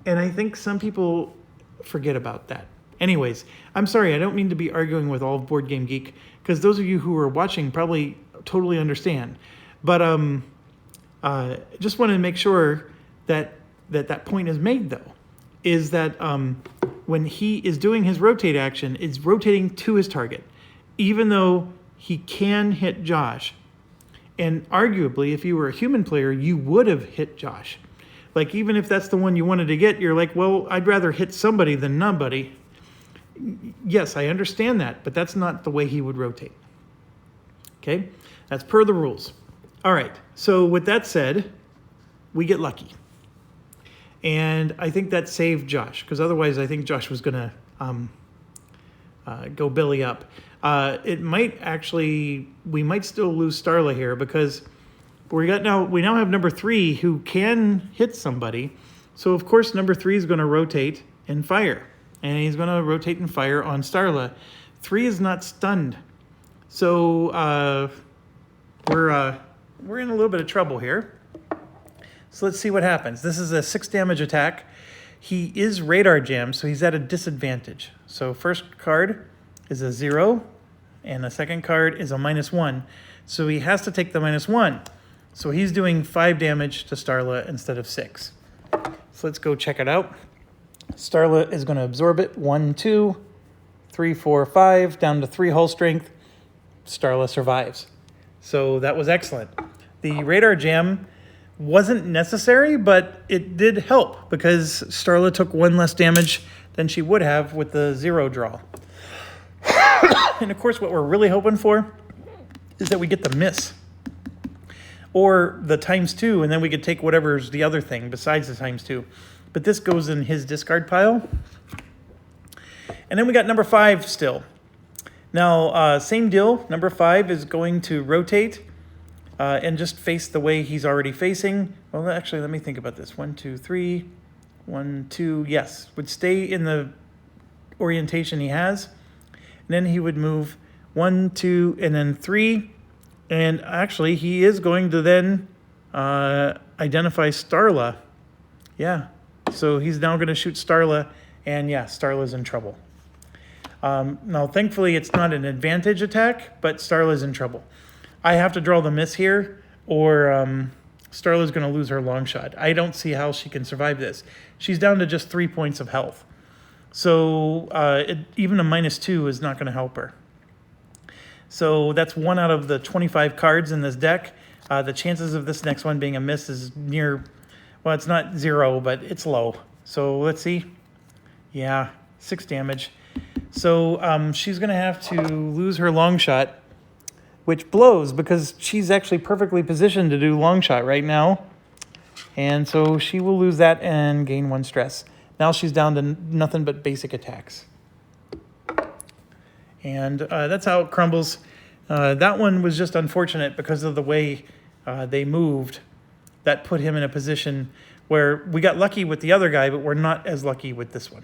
And I think some people forget about that. Anyways, I'm sorry, I don't mean to be arguing with all of Board Game Geek, because those of you who are watching probably totally understand. But just want to make sure that point is made, though, is that when he is doing his rotate action, it's rotating to his target, even though he can hit Josh. And arguably, if you were a human player, you would have hit Josh. Like, even if that's the one you wanted to get, you're like, well, I'd rather hit somebody than nobody. Yes, I understand that, but that's not the way he would rotate. Okay? That's per the rules. All right, so with that said, we get lucky. And I think that saved Josh, because otherwise I think Josh was going to go belly up. It might actually, we might still lose Starla here, because we now have number 3 who can hit somebody. So of course number 3 is going to rotate and fire, and he's going to rotate and fire on Starla. 3 is not stunned, so we're in a little bit of trouble here. So let's see what happens. This is a 6 damage attack. He is radar jammed, so he's at a disadvantage. So first card is a 0, and the second card is a -1. So he has to take the -1. So he's doing 5 damage to Starla instead of 6. So let's go check it out. Starla is going to absorb it. 1, 2, 3, 4, 5, down to 3 hull strength. Starla survives. So that was excellent. The radar jam wasn't necessary, but it did help because Starla took 1 less damage than she would have with the 0 draw. And of course, what we're really hoping for is that we get the miss. Or the ×2, and then we could take whatever's the other thing besides the ×2. But this goes in his discard pile. And then we got number 5 still. Now, same deal. Number 5 is going to rotate and just face the way he's already facing. Well, actually, let me think about this. 1, 2, 3. 1, 2, yes. Would stay in the orientation he has. And then he would move 1, 2, and then 3. And actually, he is going to then identify Starla. Yeah. So he's now going to shoot Starla. And yeah, Starla's in trouble. Now, thankfully, it's not an advantage attack, but Starla's in trouble. I have to draw the miss here, or Starla's going to lose her long shot. I don't see how she can survive this. She's down to just 3 points of health. So even a -2 is not going to help her. So that's 1 out of the 25 cards in this deck. The chances of this next one being a miss is near, well, it's not 0, but it's low. So let's see. Yeah, 6 damage. So she's going to have to lose her long shot, which blows because she's actually perfectly positioned to do long shot right now. And so she will lose that and gain 1 stress. Now she's down to nothing but basic attacks. And that's how it crumbles. That one was just unfortunate because of the way they moved. That put him in a position where we got lucky with the other guy, but we're not as lucky with this one.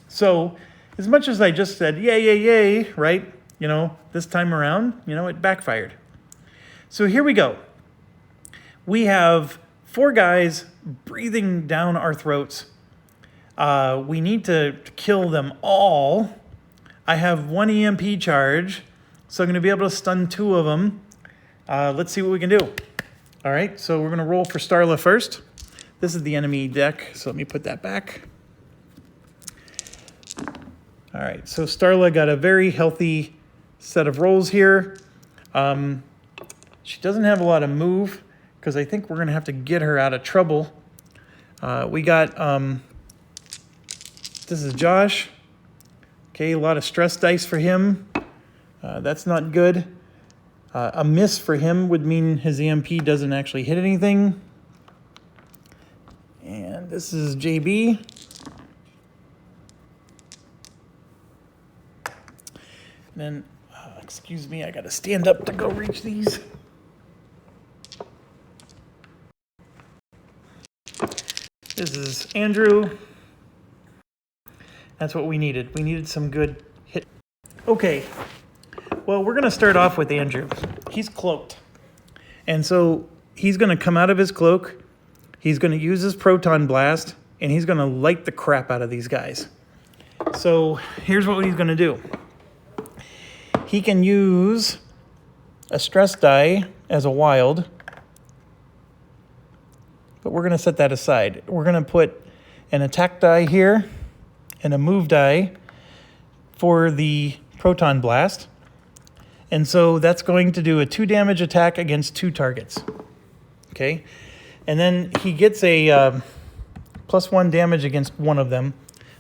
So as much as I just said, yay, yay, yay, right? You know, this time around, you know, it backfired. So here we go. We have 4 guys breathing down our throats. We need to kill them all. I have 1 EMP charge, so I'm going to be able to stun 2 of them. Let's see what we can do. All right, so we're going to roll for Starla first. This is the enemy deck, so let me put that back. All right, so Starla got a very healthy set of rolls here. She doesn't have a lot of move because I think we're going to have to get her out of trouble. We got, this is Josh. Okay, a lot of stress dice for him. That's not good. A miss for him would mean his EMP doesn't actually hit anything. And this is JB. And then, excuse me, I gotta stand up to go reach these. This is Andrew. That's what we needed. We needed some good hit. Okay, well, we're gonna start off with Andrew. He's cloaked. And so he's gonna come out of his cloak, he's gonna use his proton blast, and he's gonna light the crap out of these guys. So here's what he's gonna do. He can use a stress die as a wild, but we're gonna set that aside. We're gonna put an attack die here and a move die for the proton blast. And so that's going to do a 2 damage attack against 2 targets. Okay? And then he gets a +1 damage against one of them.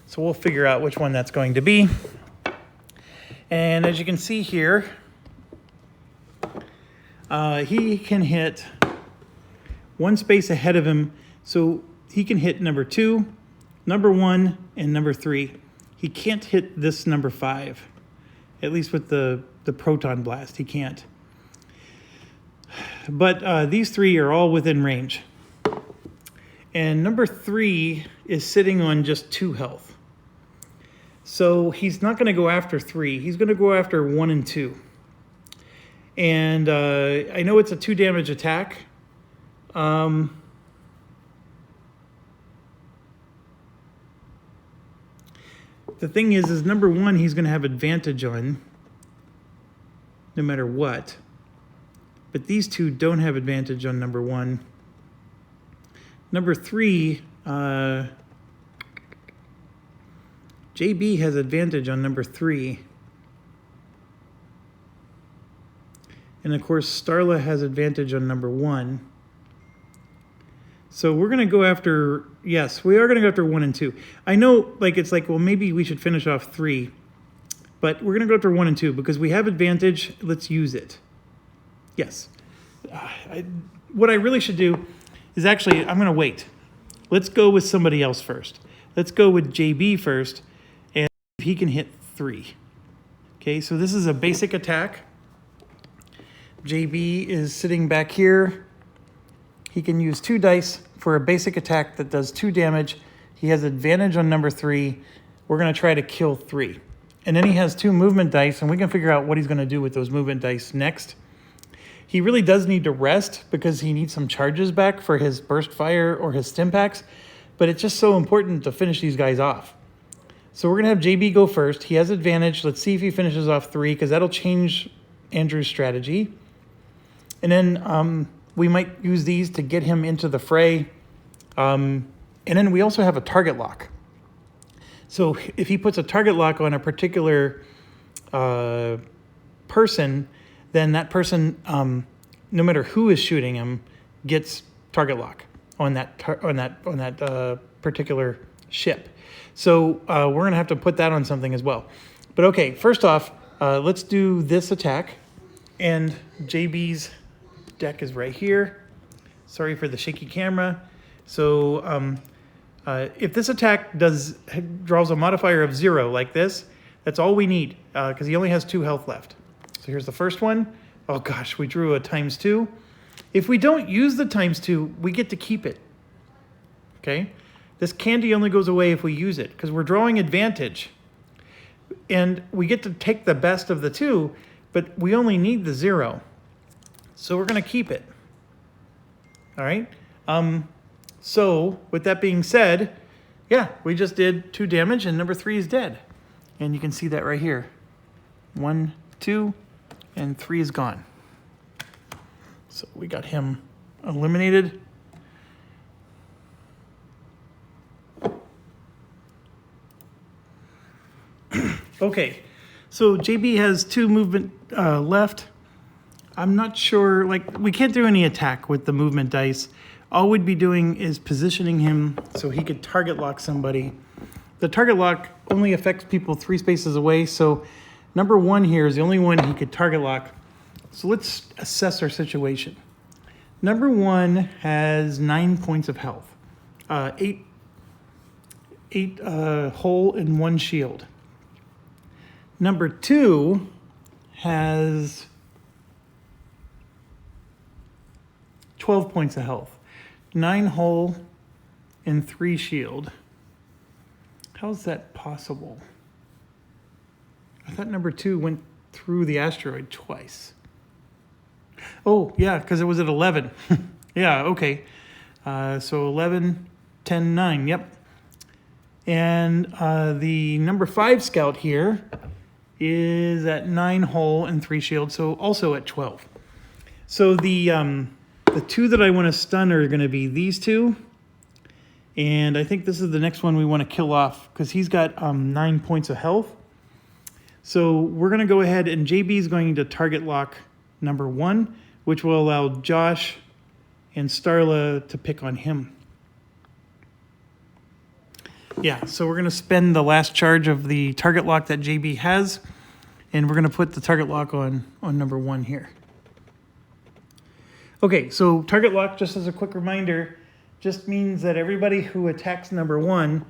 So we'll figure out which one that's going to be. And as you can see here, he can hit one space ahead of him. So he can hit number 2, number 1, and number 3. He can't hit this number 5, at least with the proton blast. He can't. But these 3 are all within range. And number 3 is sitting on just 2 health. So he's not going to go after 3. He's going to go after 1 and 2. And I know it's a 2 damage attack. The thing is number 1 he's going to have advantage on no matter what. But these 2 don't have advantage on number 1. Number 3, JB has advantage on number 3. And of course, Starla has advantage on number 1. So we're going to go after, yes, we are going to go after 1 and 2. I know, it's like, well, maybe we should finish off 3. But we're going to go after 1 and 2 because we have advantage. Let's use it. Yes. What I really should do is actually, I'm going to wait. Let's go with somebody else first. Let's go with JB first. And if he can hit 3. Okay, so this is a basic attack. JB is sitting back here. He can use 2 dice for a basic attack that does 2 damage. He has advantage on number 3. We're going to try to kill 3. And then he has 2 movement dice, and we can figure out what he's going to do with those movement dice next. He really does need to rest because he needs some charges back for his burst fire or his stim packs, but it's just so important to finish these guys off. So we're going to have JB go first. He has advantage. Let's see if he finishes off 3 because that'll change Andrew's strategy. And then we might use these to get him into the fray. And then we also have a target lock. So if he puts a target lock on a particular person, then that person, no matter who is shooting him, gets target lock on that particular ship. So we're gonna have to put that on something as well. But okay, first off, let's do this attack. And JB's deck is right here. Sorry for the shaky camera. So if this attack draws a modifier of 0 like this, that's all we need because he only has 2 health left. So here's the first one. Oh gosh, we drew a ×2. If we don't use the ×2, we get to keep it. Okay? This candy only goes away if we use it because we're drawing advantage. And we get to take the best of the 2, but we only need the 0. So we're going to keep it. All right? So with that being said, yeah, we just did 2 damage and number 3 is dead. And you can see that right here. 1, 2, and 3 is gone. So we got him eliminated. Okay, so JB has 2 movement left. I'm not sure, like, we can't do any attack with the movement dice. All we'd be doing is positioning him so he could target lock somebody. The target lock only affects people 3 spaces away, so number 1 here is the only one he could target lock. So let's assess our situation. Number 1 has 9 points of health, 8 hull and 1 shield. Number 2 has 12 points of health, 9 hull and 3 shield. How's that possible? I thought number 2 went through the asteroid twice. Oh, yeah, because it was at 11. Yeah, okay. So 11, 10, 9, yep. And the number 5 scout here is at 9 hull and 3 shield, so also at 12. So the 2 that I want to stun are going to be these 2. And I think this is the next one we want to kill off because he's got 9 points of health. So we're going to go ahead and JB is going to target lock number 1, which will allow Josh and Starla to pick on him. Yeah, so we're going to spend the last charge of the target lock that JB has, and we're going to put the target lock on number 1 here. Okay, so target lock, just as a quick reminder, just means that everybody who attacks number 1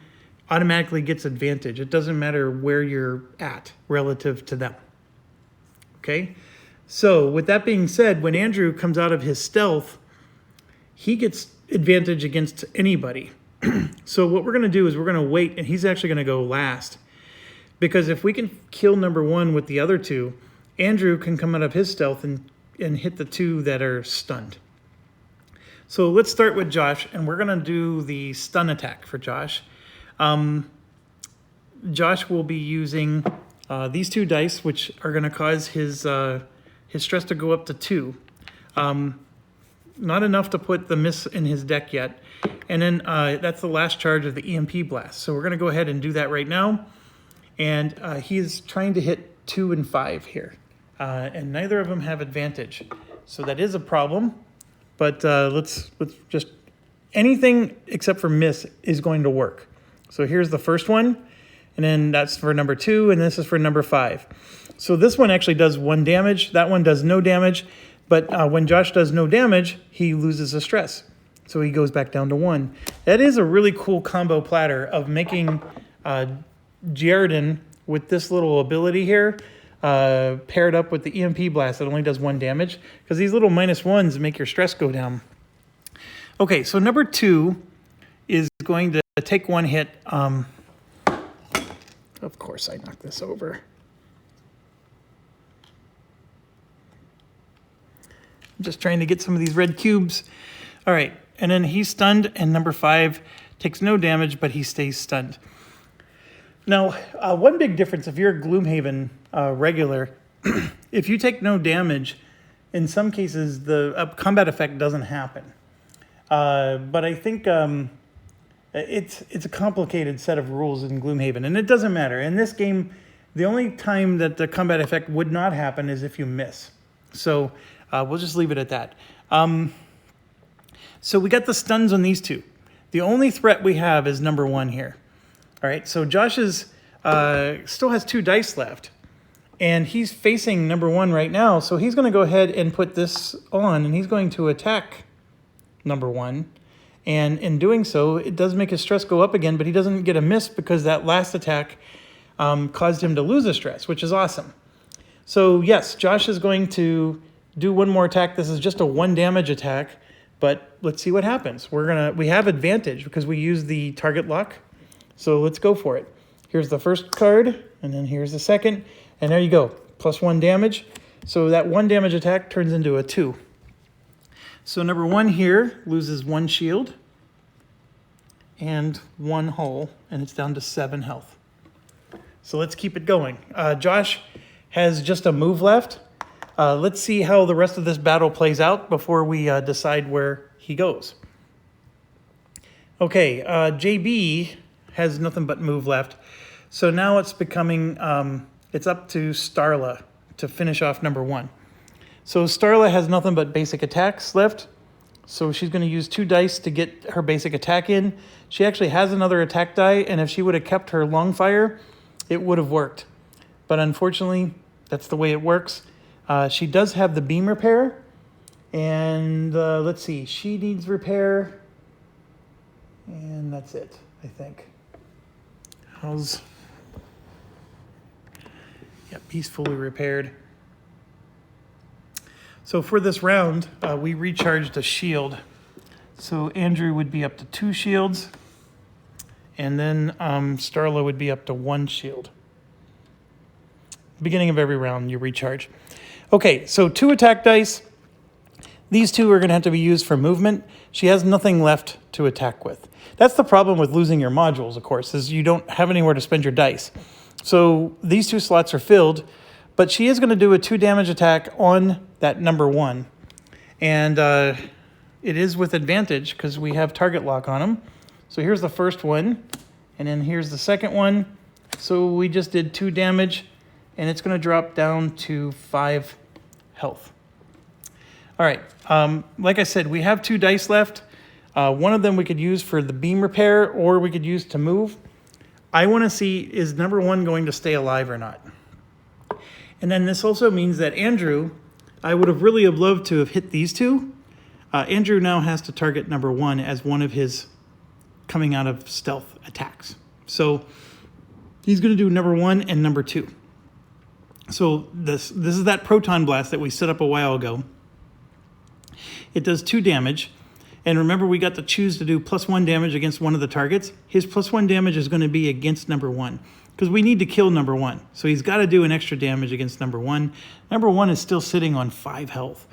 automatically gets advantage. It doesn't matter where you're at relative to them. Okay, so with that being said, when Andrew comes out of his stealth, he gets advantage against anybody. So what we're going to do is we're going to wait, and he's actually going to go last. Because if we can kill number 1 with the other 2, Andrew can come out of his stealth and hit the 2 that are stunned. So let's start with Josh, and we're going to do the stun attack for Josh. Josh will be using these 2 dice, which are going to cause his stress to go up to 2. Not enough to put the miss in his deck yet. And then that's the last charge of the EMP blast. So we're going to go ahead and do that right now. And he's trying to hit 2 and 5 here. And neither of them have advantage. So that is a problem. But let's just, anything except for miss is going to work. So here's the first one. And then that's for number 2. And this is for number 5. So this one actually does 1 damage. That one does no damage. But when Josh does no damage, he loses a stress. So he goes back down to 1. That is a really cool combo platter of making Jaredon with this little ability here paired up with the EMP blast that only does 1 damage. Because these little -1s make your stress go down. Okay, so number 2 is going to take 1 hit. Of course, I knocked this over. I'm just trying to get some of these red cubes. All right, and then he's stunned, and number 5 takes no damage, but he stays stunned. Now, one big difference, if you're a Gloomhaven regular, if you take no damage, in some cases, the combat effect doesn't happen. But I think it's a complicated set of rules in Gloomhaven, and it doesn't matter. In this game, the only time that the combat effect would not happen is if you miss. So we'll just leave it at that. So we got the stuns on these 2. The only threat we have is number 1 here. All right, so Josh still has 2 dice left. And he's facing number 1 right now. So he's going to go ahead and put this on, and he's going to attack number 1. And in doing so, it does make his stress go up again, but he doesn't get a miss because that last attack caused him to lose a stress, which is awesome. So yes, Josh is going to do 1 more attack. This is just a 1 damage attack, but let's see what happens. We have advantage because we use the target lock. So let's go for it. Here's the first card, and then here's the second, and there you go, +1 damage. So that 1 damage attack turns into a 2. So number 1 here loses 1 shield and 1 hull, and it's down to 7 health. So let's keep it going. Josh has just a move left. Let's see how the rest of this battle plays out before we decide where he goes. Okay, JB has nothing but move left. So now it's becoming, it's up to Starla to finish off number 1. So Starla has nothing but basic attacks left. So she's going to use 2 dice to get her basic attack in. She actually has another attack die, and if she would have kept her long fire, it would have worked. But unfortunately, that's the way it works. She does have the beam repair, and let's see, she needs repair, and that's it, I think. Yep, he's fully repaired. So for this round, we recharged a shield. So Andrew would be up to 2 shields, and then Starla would be up to 1 shield. Beginning of every round, you recharge. Okay, so 2 attack dice. These 2 are going to have to be used for movement. She has nothing left to attack with. That's the problem with losing your modules, of course, is you don't have anywhere to spend your dice. So these 2 slots are filled, but she is going to do a 2 damage attack on that number 1. And it is with advantage because we have target lock on them. So here's the first one, and then here's the second one. So we just did 2 damage, and it's going to drop down to 5 health. All right, like I said, we have 2 dice left. One of them we could use for the beam repair, or we could use to move. I want to see, is number 1 going to stay alive or not? And then this also means that Andrew, I would have really loved to have hit these 2. Andrew now has to target number 1 as one of his coming out of stealth attacks. So he's going to do number 1 and number 2. So this is that proton blast that we set up a while ago. It does 2 damage. And remember, we got to choose to do +1 damage against one of the targets. His +1 damage is going to be against number 1 because we need to kill number 1. So he's got to do an extra damage against number 1. Number 1 is still sitting on 5 health.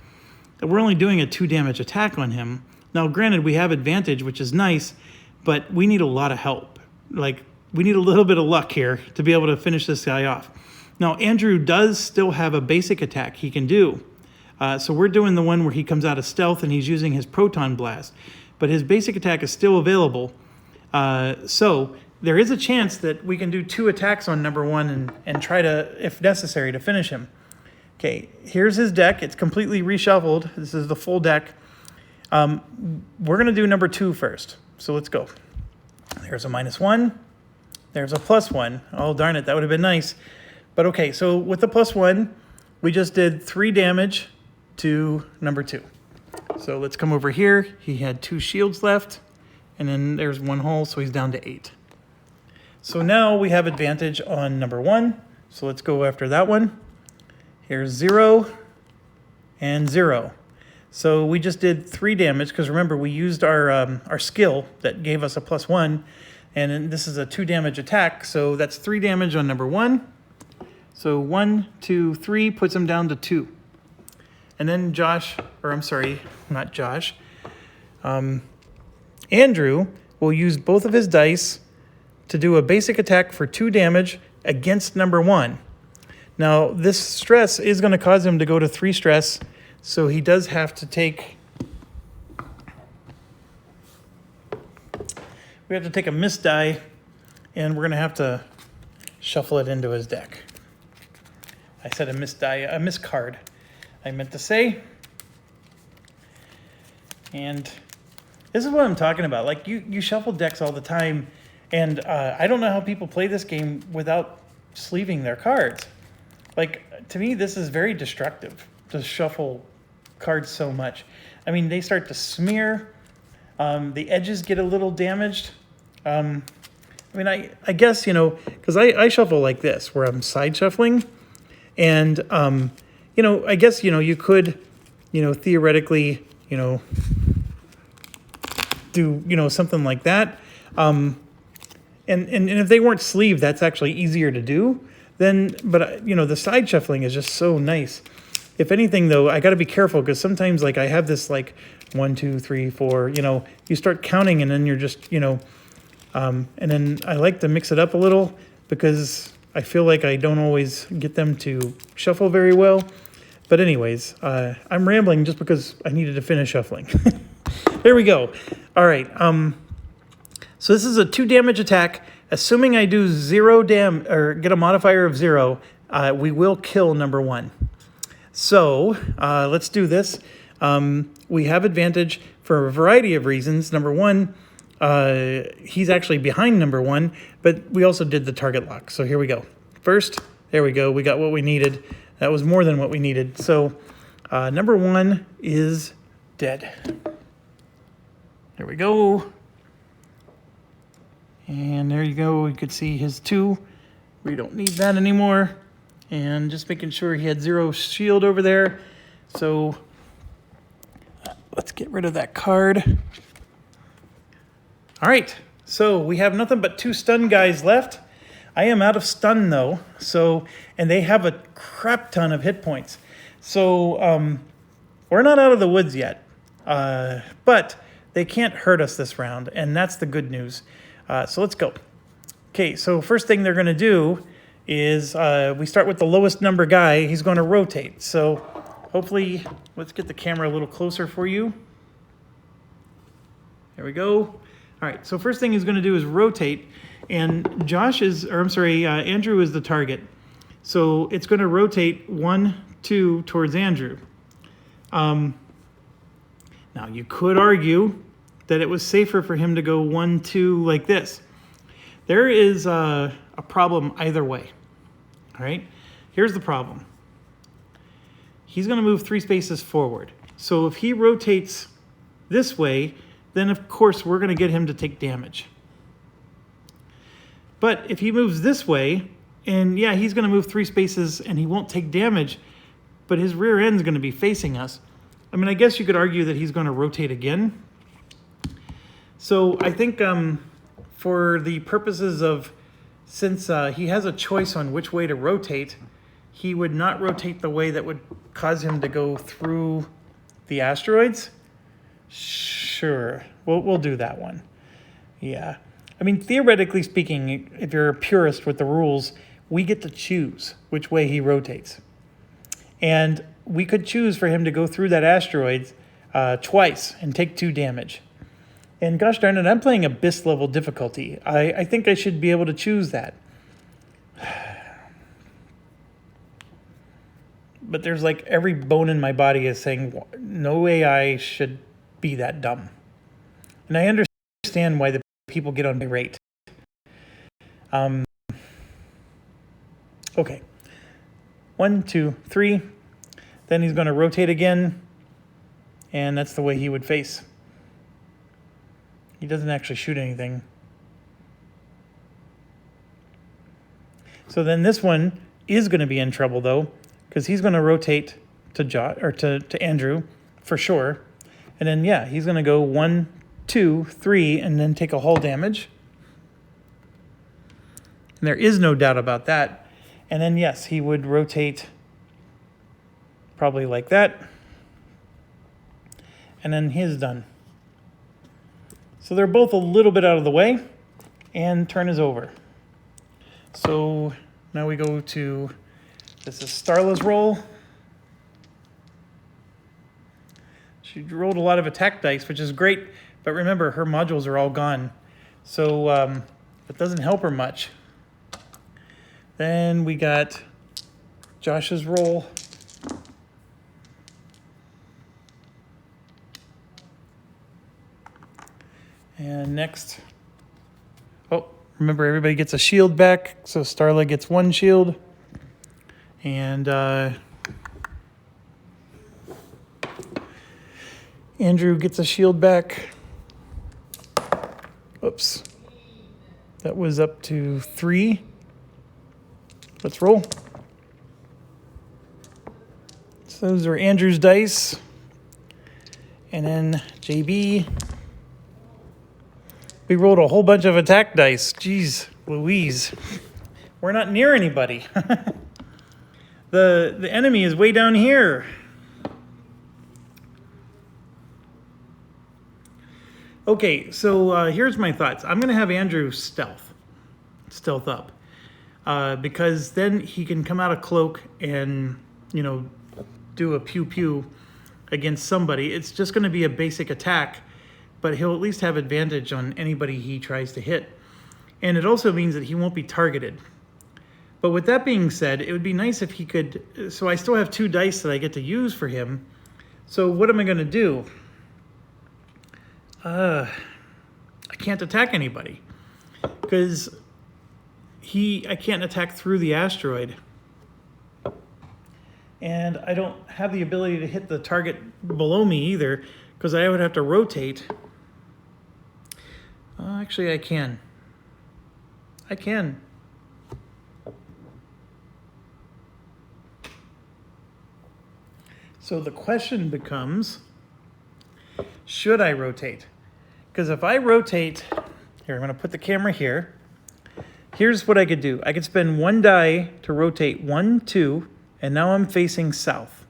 We're only doing a 2 damage attack on him. Now, granted, we have advantage, which is nice, but we need a lot of help. Like, we need a little bit of luck here to be able to finish this guy off. Now, Andrew does still have a basic attack he can do. So we're doing the one where he comes out of stealth and he's using his proton blast. But his basic attack is still available. So there is a chance that we can do 2 attacks on number 1 and try to, if necessary, to finish him. Okay, here's his deck. It's completely reshuffled. This is the full deck. We're going to do number 2 first. So let's go. There's a -1. There's a +1. Oh, darn it. That would have been nice. But okay, so with the +1, we just did 3 damage to number 2. So let's come over here. He had 2 shields left, and then there's 1 hole, so he's down to 8. So now we have advantage on number 1. So let's go after that one. Here's 0 and 0. So we just did 3 damage because remember we used our skill that gave us a +1, and then this is a 2 damage attack. So that's 3 damage on number 1. So 1, 2, 3 puts him down to 2. And then Andrew will use both of his dice to do a basic attack for 2 damage against number 1. Now, this stress is going to cause him to go to 3 stress, so he does have to take... We have to take a miss die, and we're going to have to shuffle it into his deck. I said a miss die, a miss card, I meant to say. And this is what I'm talking about. Like, you shuffle decks all the time, and I don't know how people play this game without sleeving their cards. Like, to me, this is very destructive to shuffle cards so much. I mean, they start to smear. The edges get a little damaged. I mean, I guess, because I shuffle like this, where I'm side shuffling. And, I guess, you could, theoretically, do, something like that. And if they weren't sleeved, that's actually easier to do. But the side shuffling is just so nice. If anything, though, I got to be careful because sometimes, like, I have this, like, 1, 2, 3, 4, you start counting and then you're just, and then I like to mix it up a little because I feel like I don't always get them to shuffle very well. But anyways, I'm rambling just because I needed to finish shuffling. There we go. All right. So this is a 2 damage attack. Assuming I do 0 or get a modifier of 0, we will kill number 1. So let's do this. We have advantage for a variety of reasons. Number one, he's actually behind number one, but we also did the target lock. So here we go. First, there we go. We got what we needed. That was more than what we needed. So number one is dead. There we go. And there you go. You could see his 2. We don't need that anymore. And just making sure he had 0 shield over there. So let's get rid of that card. All right. So we have nothing but 2 stun guys left. I am out of stun though. So, and they have a crap ton of hit points. So we're not out of the woods yet. But they can't hurt us this round, and that's the good news. So let's go. Okay, so first thing they're going to do is we start with the lowest number guy. He's going to rotate. So hopefully, let's get the camera a little closer for you. There we go. All right, so first thing he's going to do is rotate, and Andrew is the target. So it's going to rotate 1, 2 towards Andrew. Now, you could argue that it was safer for him to go 1, 2 like this. There is a problem either way. All right? Here's the problem. He's going to move 3 spaces forward. So if he rotates this way, then of course we're going to get him to take damage. But if he moves this way, and yeah, he's going to move 3 spaces and he won't take damage, but his rear end's going to be facing us. I mean, I guess you could argue that he's going to rotate again. So I think for the purposes of, since he has a choice on which way to rotate, he would not rotate the way that would cause him to go through the asteroids. Sure, we'll do that one. Yeah. I mean, theoretically speaking, if you're a purist with the rules, we get to choose which way he rotates. And we could choose for him to go through that asteroid twice and take 2 damage. And gosh darn it, I'm playing Abyss level difficulty. I think I should be able to choose that. But there's like every bone in my body is saying, no way I should be that dumb. And I understand why the people get on my rate. Okay. 1, 2, 3. Then he's going to rotate again. And that's the way he would face. He doesn't actually shoot anything. So then this one is going to be in trouble though, because he's going to rotate to Andrew for sure. And then yeah, he's going to go 1, 2, 3, and then take a hull damage. And there is no doubt about that. And then yes, he would rotate probably like that. And then he's done. So they're both a little bit out of the way, and turn is over. So now we go to, this is Starla's roll. She rolled a lot of attack dice, which is great, but remember, her modules are all gone. So it doesn't help her much. Then we got Josh's roll. And next, oh, remember everybody gets a shield back. So Starla gets 1 shield. And Andrew gets a shield back. Oops. That was up to 3. Let's roll. So those are Andrew's dice. And then JB. We rolled a whole bunch of attack dice. Jeez Louise. We're not near anybody. The enemy is way down here. Okay, so here's my thoughts. I'm going to have Andrew stealth up. Because then he can come out of cloak and, do a pew-pew against somebody. It's just going to be a basic attack, but he'll at least have advantage on anybody he tries to hit. And it also means that he won't be targeted. But with that being said, it would be nice if he could, so I still have 2 dice that I get to use for him. So what am I going to do? I can't attack anybody because I can't attack through the asteroid. And I don't have the ability to hit the target below me either because I would have to rotate. Actually, I can. I can. So the question becomes, should I rotate? Because if I rotate, here, I'm going to put the camera here. Here's what I could do. I could spend 1 die to rotate 1, 2, and now I'm facing south.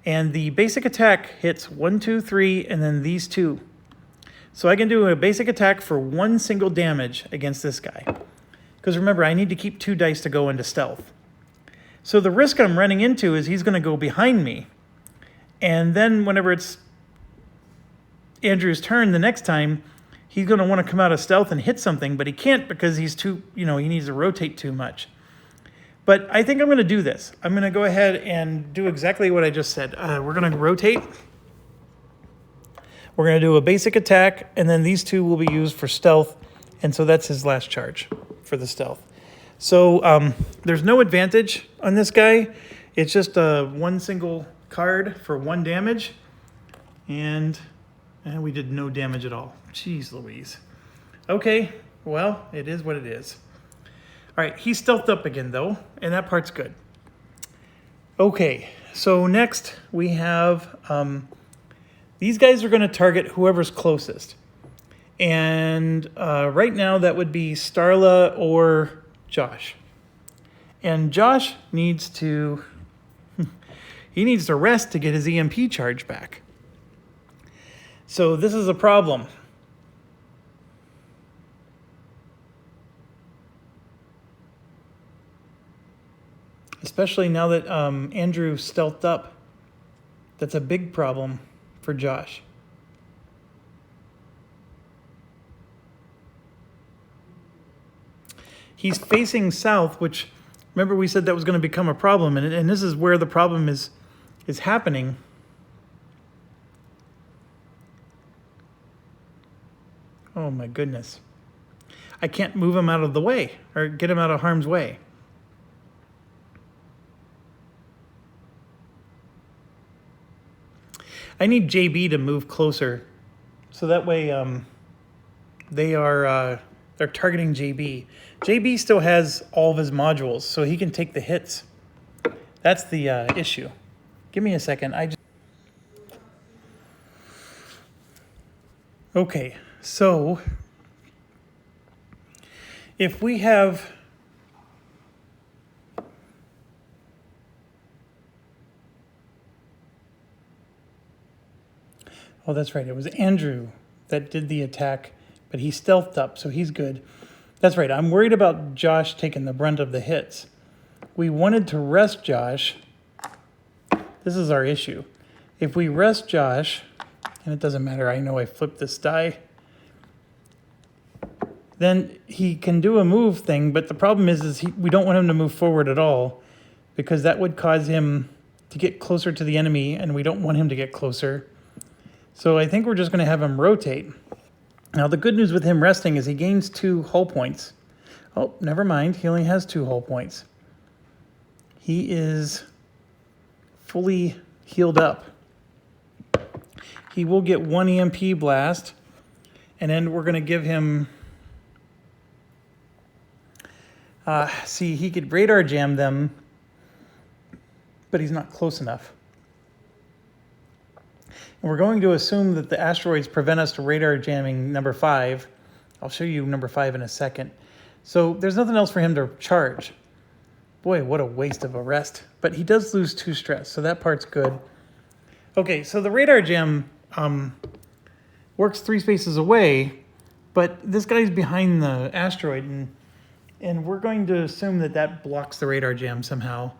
And the basic attack hits 1, 2, 3, and then these 2. So I can do a basic attack for 1 single damage against this guy. Because remember, I need to keep 2 dice to go into stealth. So the risk I'm running into is he's going to go behind me. And then whenever it's Andrew's turn the next time, he's going to want to come out of stealth and hit something, but he can't because he's too, he needs to rotate too much. But I think I'm going to do this. I'm going to go ahead and do exactly what I just said. We're going to rotate. We're going to do a basic attack, and then these 2 will be used for stealth. And so that's his last charge for the stealth. So there's no advantage on this guy. It's just 1 single card for 1 damage. And we did no damage at all. Jeez Louise. Okay, well, it is what it is. All right, he's stealthed up again, though, and that part's good. Okay, so next we have... these guys are going to target whoever's closest. And right now that would be Starla or Josh. And Josh needs to... he needs to rest to get his EMP charge back. So this is a problem. Especially now that Andrew stealthed up. That's a big problem for Josh. He's facing south, which, remember we said that was going to become a problem, and this is where the problem is happening. Oh my goodness. I can't move him out of the way, or get him out of harm's way. I need JB to move closer, so that way they're targeting JB. JB still has all of his modules, so he can take the hits. That's the issue. Give me a second. Okay, so if we have... Oh, that's right. It was Andrew that did the attack, but he stealthed up, so he's good. That's right. I'm worried about Josh taking the brunt of the hits. We wanted to rest Josh. This is our issue. If we rest Josh, and it doesn't matter, I know I flipped this die, then he can do a move thing, but the problem is we don't want him to move forward at all because that would cause him to get closer to the enemy, and we don't want him to get closer. So I think we're just going to have him rotate. Now, the good news with him resting is he gains 2 hull points. Oh, never mind. He only has 2 hull points. He is fully healed up. He will get 1 EMP blast, and then we're going to give him... see, he could radar jam them, but he's not close enough. And we're going to assume that the asteroids prevent us to radar jamming number 5. I'll show you number 5 in a second. So there's nothing else for him to charge. Boy, what a waste of a rest. But he does lose 2 stress, so that part's good. Okay, so the radar jam works 3 spaces away, but this guy's behind the asteroid, and we're going to assume that that blocks the radar jam somehow,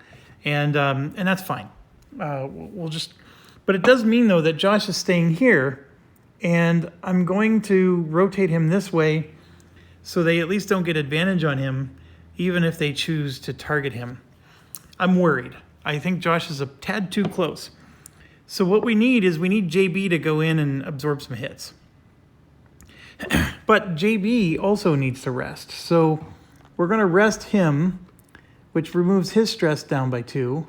and that's fine. We'll just... But it does mean, though, that Josh is staying here, and I'm going to rotate him this way so they at least don't get advantage on him. even if they choose to target him. I'm worried. I think Josh is a tad too close. So what we need is JB to go in and absorb some hits. But JB also needs to rest. So we're going to rest him, which removes his stress down by 2.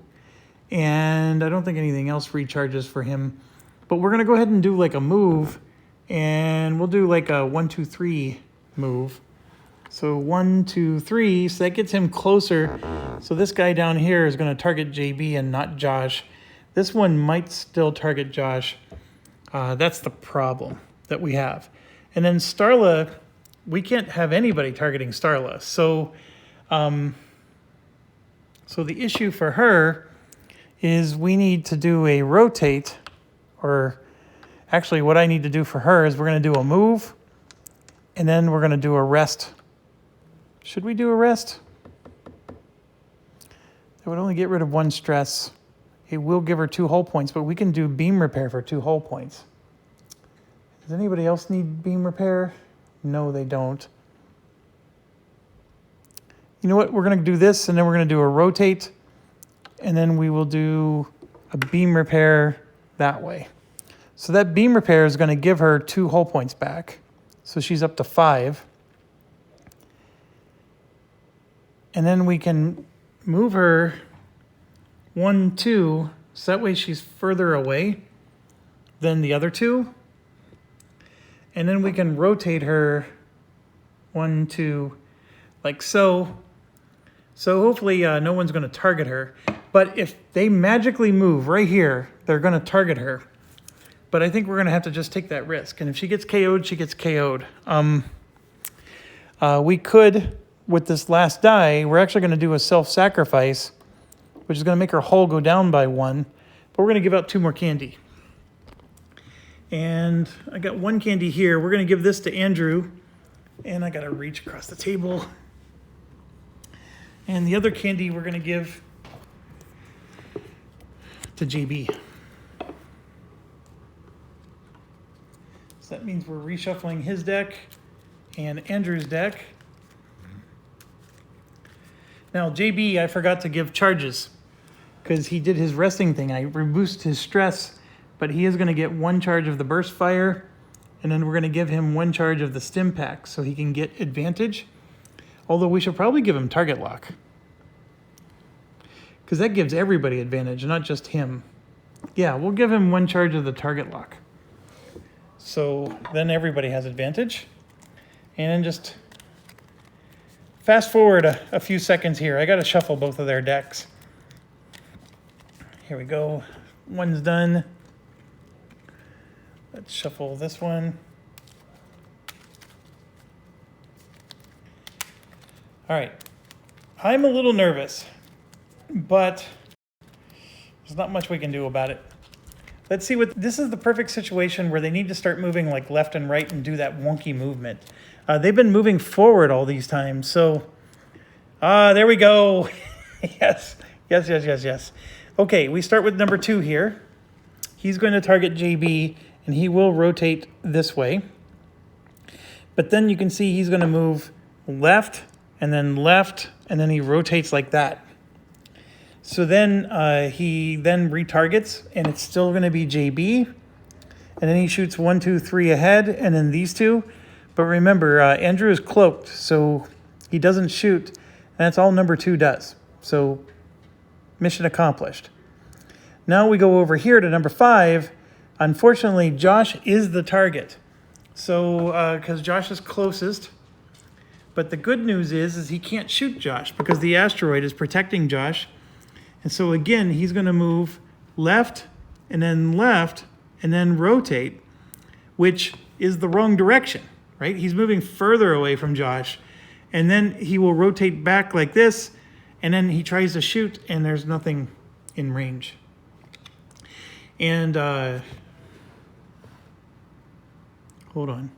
And I don't think anything else recharges for him. But we're going to go ahead and do like a move. And we'll do like a 1, 2, 3 move. So 1, 2, 3. So that gets him closer. So this guy down here is going to target JB and not Josh. This one might still target Josh. That's the problem that we have. And then Starla, we can't have anybody targeting Starla. So, so the issue for her is we need to do a rotate, or actually what I need to do for her is we're going to do a move, and then we're going to do a rest. Should we do a rest? That would only get rid of 1 stress. It will give her 2 hull points, but we can do beam repair for 2 hull points. Does anybody else need beam repair? No, they don't. You know what? We're going to do this, and then we're going to do a rotate, and then we will do a beam repair that way. So that beam repair is going to give her 2 hull points back. So she's up to 5. And then we can move her 1, 2, so that way she's further away than the other 2. And then we can rotate her 1, 2, like so. So hopefully no one's going to target her. But if they magically move right here, they're going to target her. But I think we're going to have to just take that risk. And if she gets KO'd, she gets KO'd. We could, with this last die, we're actually going to do a self-sacrifice, which is going to make her hull go down by 1. But we're going to give out 2 more candy. And I got 1 candy here. We're going to give this to Andrew. And I got to reach across the table. And the other candy we're going to give to JB. So that means we're reshuffling his deck and Andrew's deck. Now JB, I forgot to give charges because he did his resting thing. I reduced his stress, but he is going to get 1 charge of the burst fire, and then we're going to give him 1 charge of the stim pack so he can get advantage. Although we should probably give him target lock, because that gives everybody advantage, not just him. Yeah, we'll give him 1 charge of the target lock. So then everybody has advantage. And then just fast forward a few seconds here. I got to shuffle both of their decks. Here we go. 1's done. Let's shuffle this one. All right. I'm a little nervous, but there's not much we can do about it. Let's see this is the perfect situation where they need to start moving like left and right and do that wonky movement. They've been moving forward all these times. So, there we go. Yes. Okay, we start with number 2 here. He's going to target JB, and he will rotate this way. But then you can see he's going to move left, and then he rotates like that. So then he then retargets, and it's still going to be JB. And then he shoots 1, 2, 3 ahead, and then these 2. But remember, Andrew is cloaked, so he doesn't shoot. And that's all number 2 does. So mission accomplished. Now we go over here to number 5. Unfortunately, Josh is the target. So, because Josh is closest. But the good news is he can't shoot Josh because the asteroid is protecting Josh. And so again, he's going to move left, and then rotate, which is the wrong direction, right? He's moving further away from Josh, and then he will rotate back like this, and then he tries to shoot, and there's nothing in range. And hold on.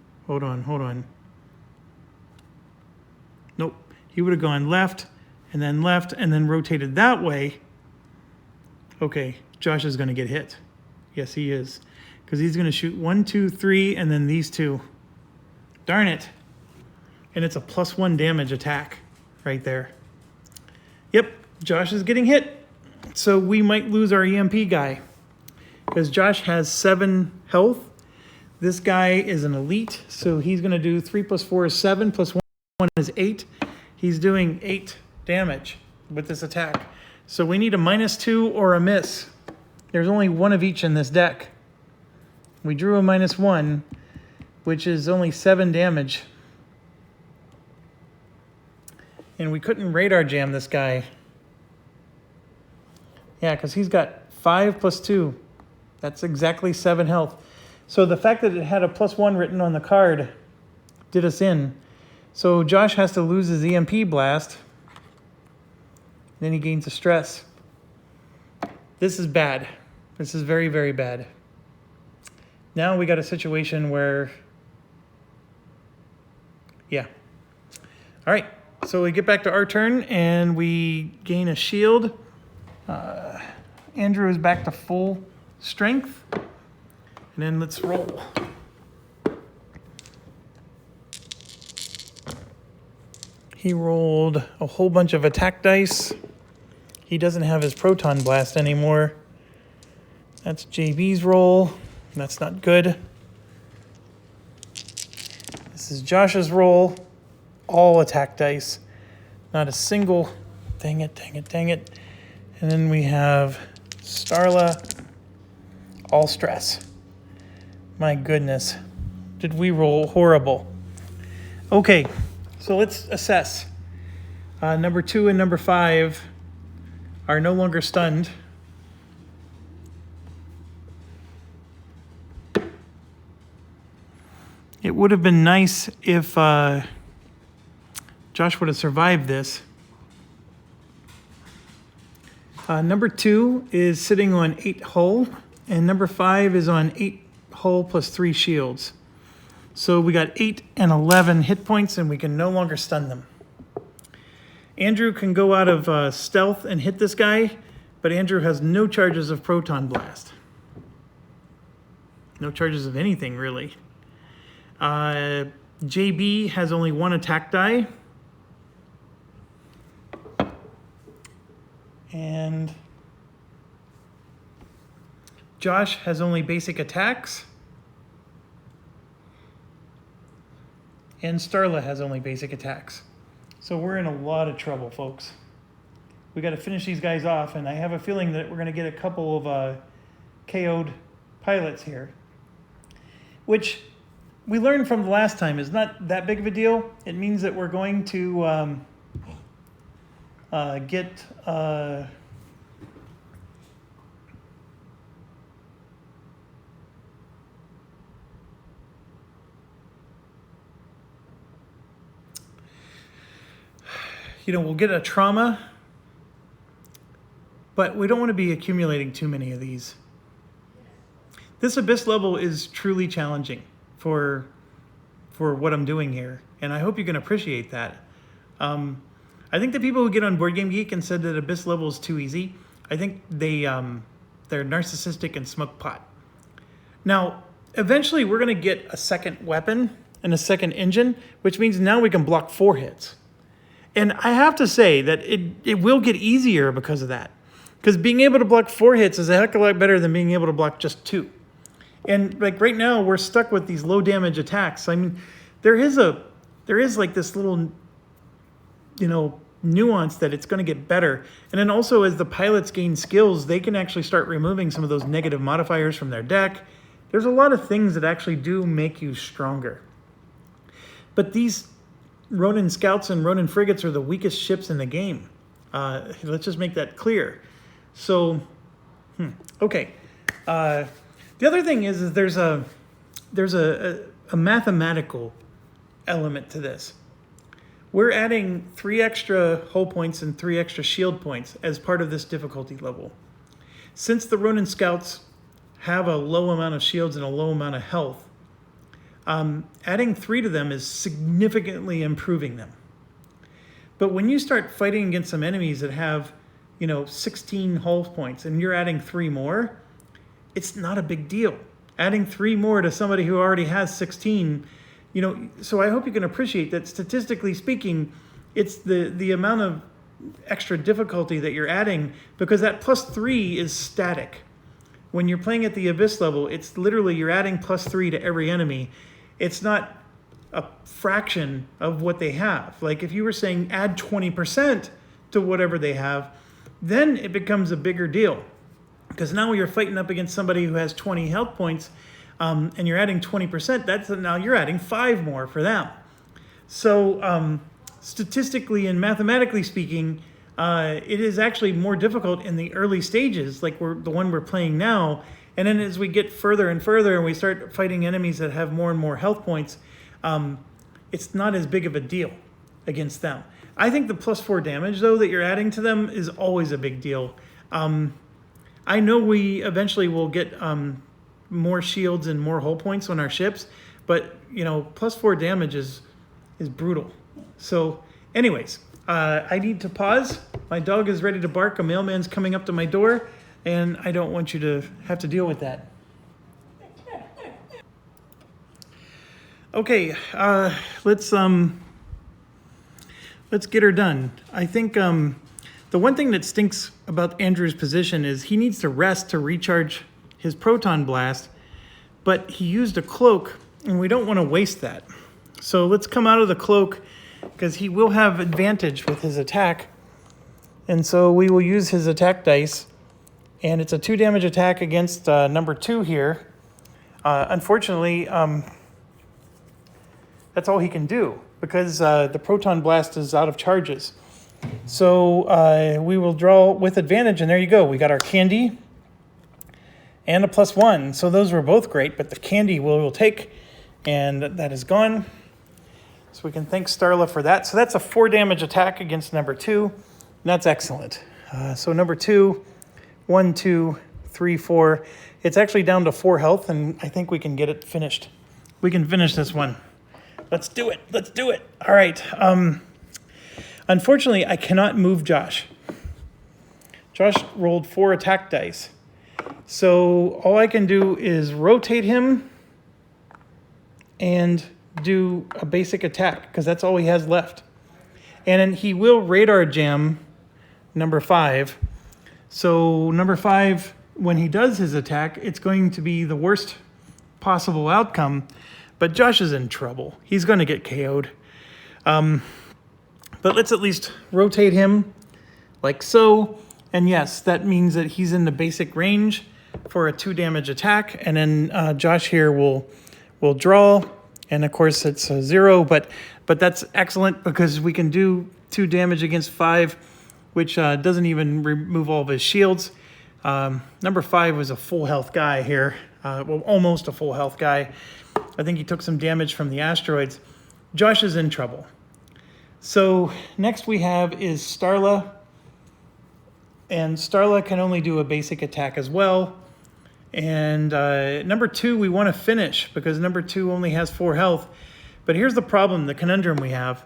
Nope, he would have gone left, and then rotated that way. Okay, Josh is going to get hit. Yes, he is. Because he's going to shoot 1, 2, 3, and then these 2. Darn it. And it's a +1 damage attack. right there. Yep, Josh is getting hit. So we might lose our EMP guy because Josh has 7 health. This guy is an elite, so he's going to do 3 plus 4 is 7, plus 1 is 8. He's doing 8 damage with this attack. So we need a -2 or a miss. There's only one of each in this deck. We drew a -1, which is only 7 damage. And we couldn't radar jam this guy. Yeah, because he's got 5 plus 2. That's exactly 7 health. So the fact that it had a +1 written on the card did us in. So Josh has to lose his EMP blast. Then he gains a stress. This is bad. This is very, very bad. Now we got a situation where, yeah. All right, so we get back to our turn and we gain a shield. Andrew is back to full strength. And then let's roll. He rolled a whole bunch of attack dice. He doesn't have his proton blast anymore. That's JB's roll. That's not good. This is Josh's roll. All attack dice. Not a single. Dang it, dang it, dang it. And then we have Starla. All stress. My goodness. Did we roll horrible? Okay, so let's assess. Number 2 and number 5 are no longer stunned. It would have been nice if Josh would have survived this. Number 2 is sitting on 8 hull, and number 5 is on 8 hull plus 3 shields. So we got 8 and 11 hit points, and we can no longer stun them. Andrew can go out of stealth and hit this guy, but Andrew has no charges of proton blast. No charges of anything, really. JB has only 1 attack die. And Josh has only basic attacks. And Starla has only basic attacks. So we're in a lot of trouble, folks. We got to finish these guys off, and I have a feeling that we're going to get a couple of KO'd pilots here, which we learned from the last time is not that big of a deal. It means that we're going to get we'll get a trauma, but we don't want to be accumulating too many of these. This Abyss level is truly challenging for what I'm doing here, and I hope you can appreciate that. I think the people who get on Board Game Geek and said that Abyss level is too easy, I think they're narcissistic and smoke pot. Now, eventually we're going to get a second weapon and a second engine, which means now we can block 4 hits. And I have to say that it will get easier because of that. Because being able to block 4 hits is a heck of a lot better than being able to block just 2. And like right now, we're stuck with these low damage attacks. I mean, there is like this little, nuance that it's going to get better. And then also as the pilots gain skills, they can actually start removing some of those negative modifiers from their deck. There's a lot of things that actually do make you stronger. But these Ronin Scouts and Ronin Frigates are the weakest ships in the game. Let's just make that clear. So, okay. The other thing is there's a mathematical element to this. We're adding 3 extra hull points and 3 extra shield points as part of this difficulty level. Since the Ronin Scouts have a low amount of shields and a low amount of health, adding 3 to them is significantly improving them. But when you start fighting against some enemies that have, 16 hull points and you're adding 3 more, it's not a big deal. Adding 3 more to somebody who already has 16, so I hope you can appreciate that statistically speaking, It's the amount of extra difficulty that you're adding, because that +3 is static. When you're playing at the Abyss level, it's literally you're adding +3 to every enemy. It's not a fraction of what they have. Like if you were saying add 20% to whatever they have, then it becomes a bigger deal. Because now you're fighting up against somebody who has 20 health points, and you're adding 20%, now you're adding 5 more for them. So statistically and mathematically speaking, it is actually more difficult in the early stages, like the one we're playing now. And then as we get further and further and we start fighting enemies that have more and more health points, it's not as big of a deal against them. I think the +4 damage, though, that you're adding to them is always a big deal. I know we eventually will get more shields and more hull points on our ships, but, you know, +4 damage is brutal. So anyways, I need to pause. My dog is ready to bark. A mailman's coming up to my door, and I don't want you to have to deal with that. Okay, let's get her done. I think the one thing that stinks about Andrew's position is he needs to rest to recharge his proton blast, but he used a cloak, and we don't want to waste that. So let's come out of the cloak, because he will have advantage with his attack. And so we will use his attack dice, and it's a 2 damage attack against number 2 here. Unfortunately, that's all he can do, because the proton blast is out of charges. So we will draw with advantage, and there you go. We got our candy and a +1. So those were both great, but the candy we'll take, and that is gone. So we can thank Starla for that. So that's a 4 damage attack against number 2. And that's excellent. So number 2, 1, 2, 3, 4. It's actually down to 4 health, and I think we can get it finished. We can finish this one. Let's do it. Let's do it. All right. Unfortunately, I cannot move Josh. Josh rolled 4 attack dice. So all I can do is rotate him and do a basic attack, because that's all he has left. And then he will radar jam number 5. So number 5, when he does his attack, it's going to be the worst possible outcome. But Josh is in trouble. He's going to get KO'd. But let's at least rotate him like so. And yes, that means that he's in the basic range for a 2 damage attack. And then Josh here will draw. And of course it's a 0, but that's excellent, because we can do 2 damage against 5, which doesn't even remove all of his shields. Number 5 was a full health guy here. Well, almost a full health guy. I think he took some damage from the asteroids. Josh is in trouble. So next we have is Starla. And Starla can only do a basic attack as well. And number 2 we want to finish, because number 2 only has 4 health. But here's the problem, the conundrum we have.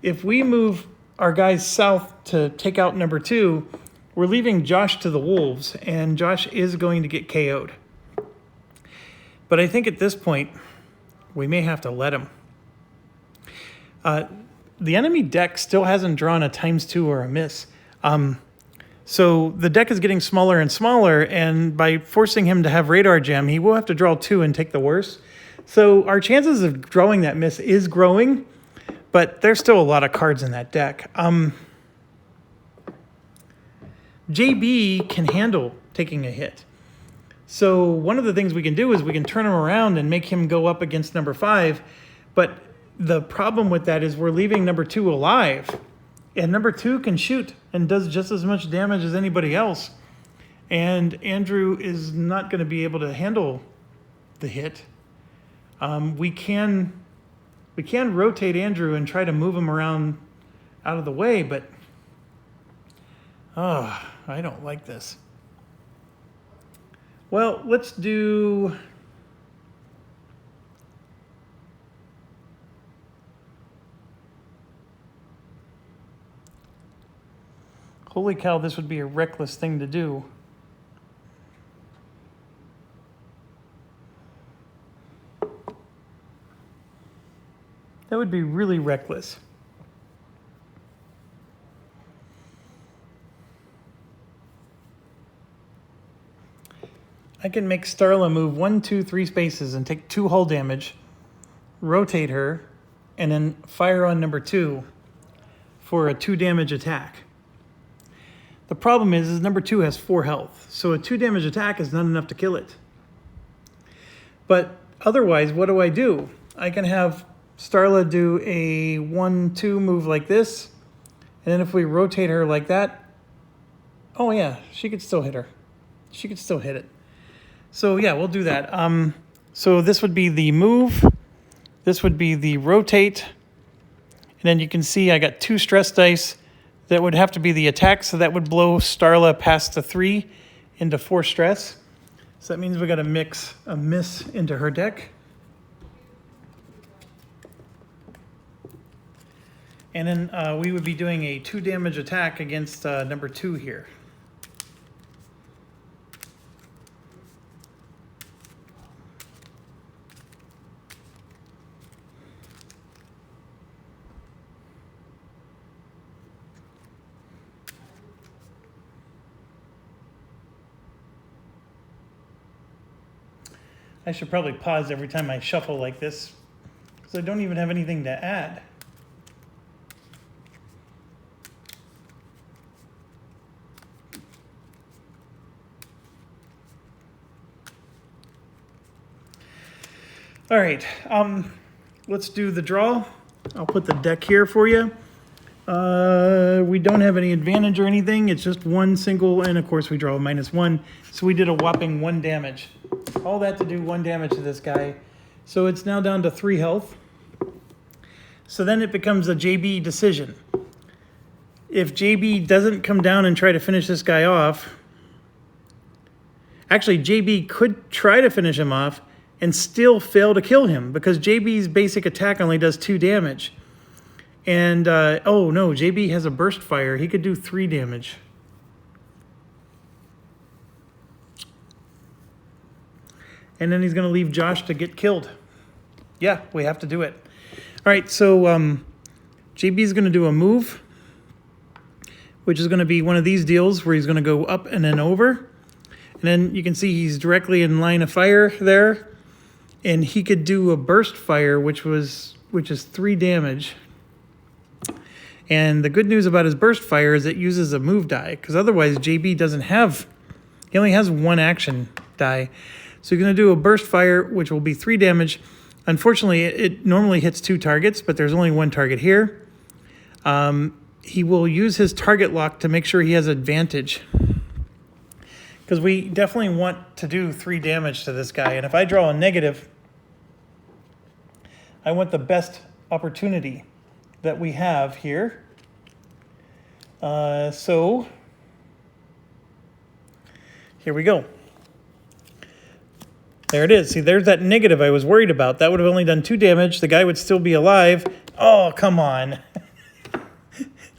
If we move our guys south to take out number 2, we're leaving Josh to the wolves, and Josh is going to get KO'd. But I think at this point, we may have to let him. The enemy deck still hasn't drawn a ×2 or a miss. So the deck is getting smaller and smaller, and by forcing him to have radar jam, he will have to draw 2 and take the worst. So our chances of drawing that miss is growing, but there's still a lot of cards in that deck. JB can handle taking a hit. So one of the things we can do is we can turn him around and make him go up against number 5. But the problem with that is we're leaving number 2 alive. And number 2 can shoot and does just as much damage as anybody else. And Andrew is not going to be able to handle the hit. We can rotate Andrew and try to move him around out of the way, but I don't like this. Well, let's do... Holy cow, this would be a reckless thing to do. That would be really reckless. I can make Starla move 1, 2, 3 spaces and take 2 hull damage, rotate her, and then fire on number 2 for a 2 damage attack. The problem is number 2 has 4 health, so a 2 damage attack is not enough to kill it. But otherwise, what do? I can have Starla do a 1, 2 move like this, and then if we rotate her like that, oh yeah, she could still hit her. She could still hit it. So yeah, we'll do that. So this would be the move, this would be the rotate, and then you can see I got 2 stress dice. That would have to be the attack, so that would blow Starla past the 3 into 4 stress. So that means we got to mix a miss into her deck. And then we would be doing a 2 damage attack against number 2 here. I should probably pause every time I shuffle like this, because I don't even have anything to add. All right, let's do the draw. I'll put the deck here for you. We don't have any advantage or anything. It's just 1 single, and of course we draw a -1. So we did a whopping 1 damage. All that to do 1 damage to this guy. So it's now down to 3 health. So then it becomes a JB decision. If JB doesn't come down and try to finish this guy off, actually JB could try to finish him off and still fail to kill him, because JB's basic attack only does 2 damage. And, oh no, JB has a burst fire. He could do 3 damage. And then he's going to leave Josh to get killed. Yeah, we have to do it. All right, so JB's going to do a move, which is going to be one of these deals where he's going to go up and then over. And then you can see he's directly in line of fire there. And he could do a burst fire, which is 3 damage. And the good news about his burst fire is it uses a move die, because otherwise JB doesn't have, he only has 1 action die. So you're going to do a burst fire, which will be 3 damage. Unfortunately, it normally hits 2 targets, but there's only 1 target here. He will use his target lock to make sure he has advantage, because we definitely want to do 3 damage to this guy. And if I draw a negative, I want the best opportunity that we have here. So here we go. There it is. See, there's that negative I was worried about. That would have only done 2 damage. The guy would still be alive. Oh, come on.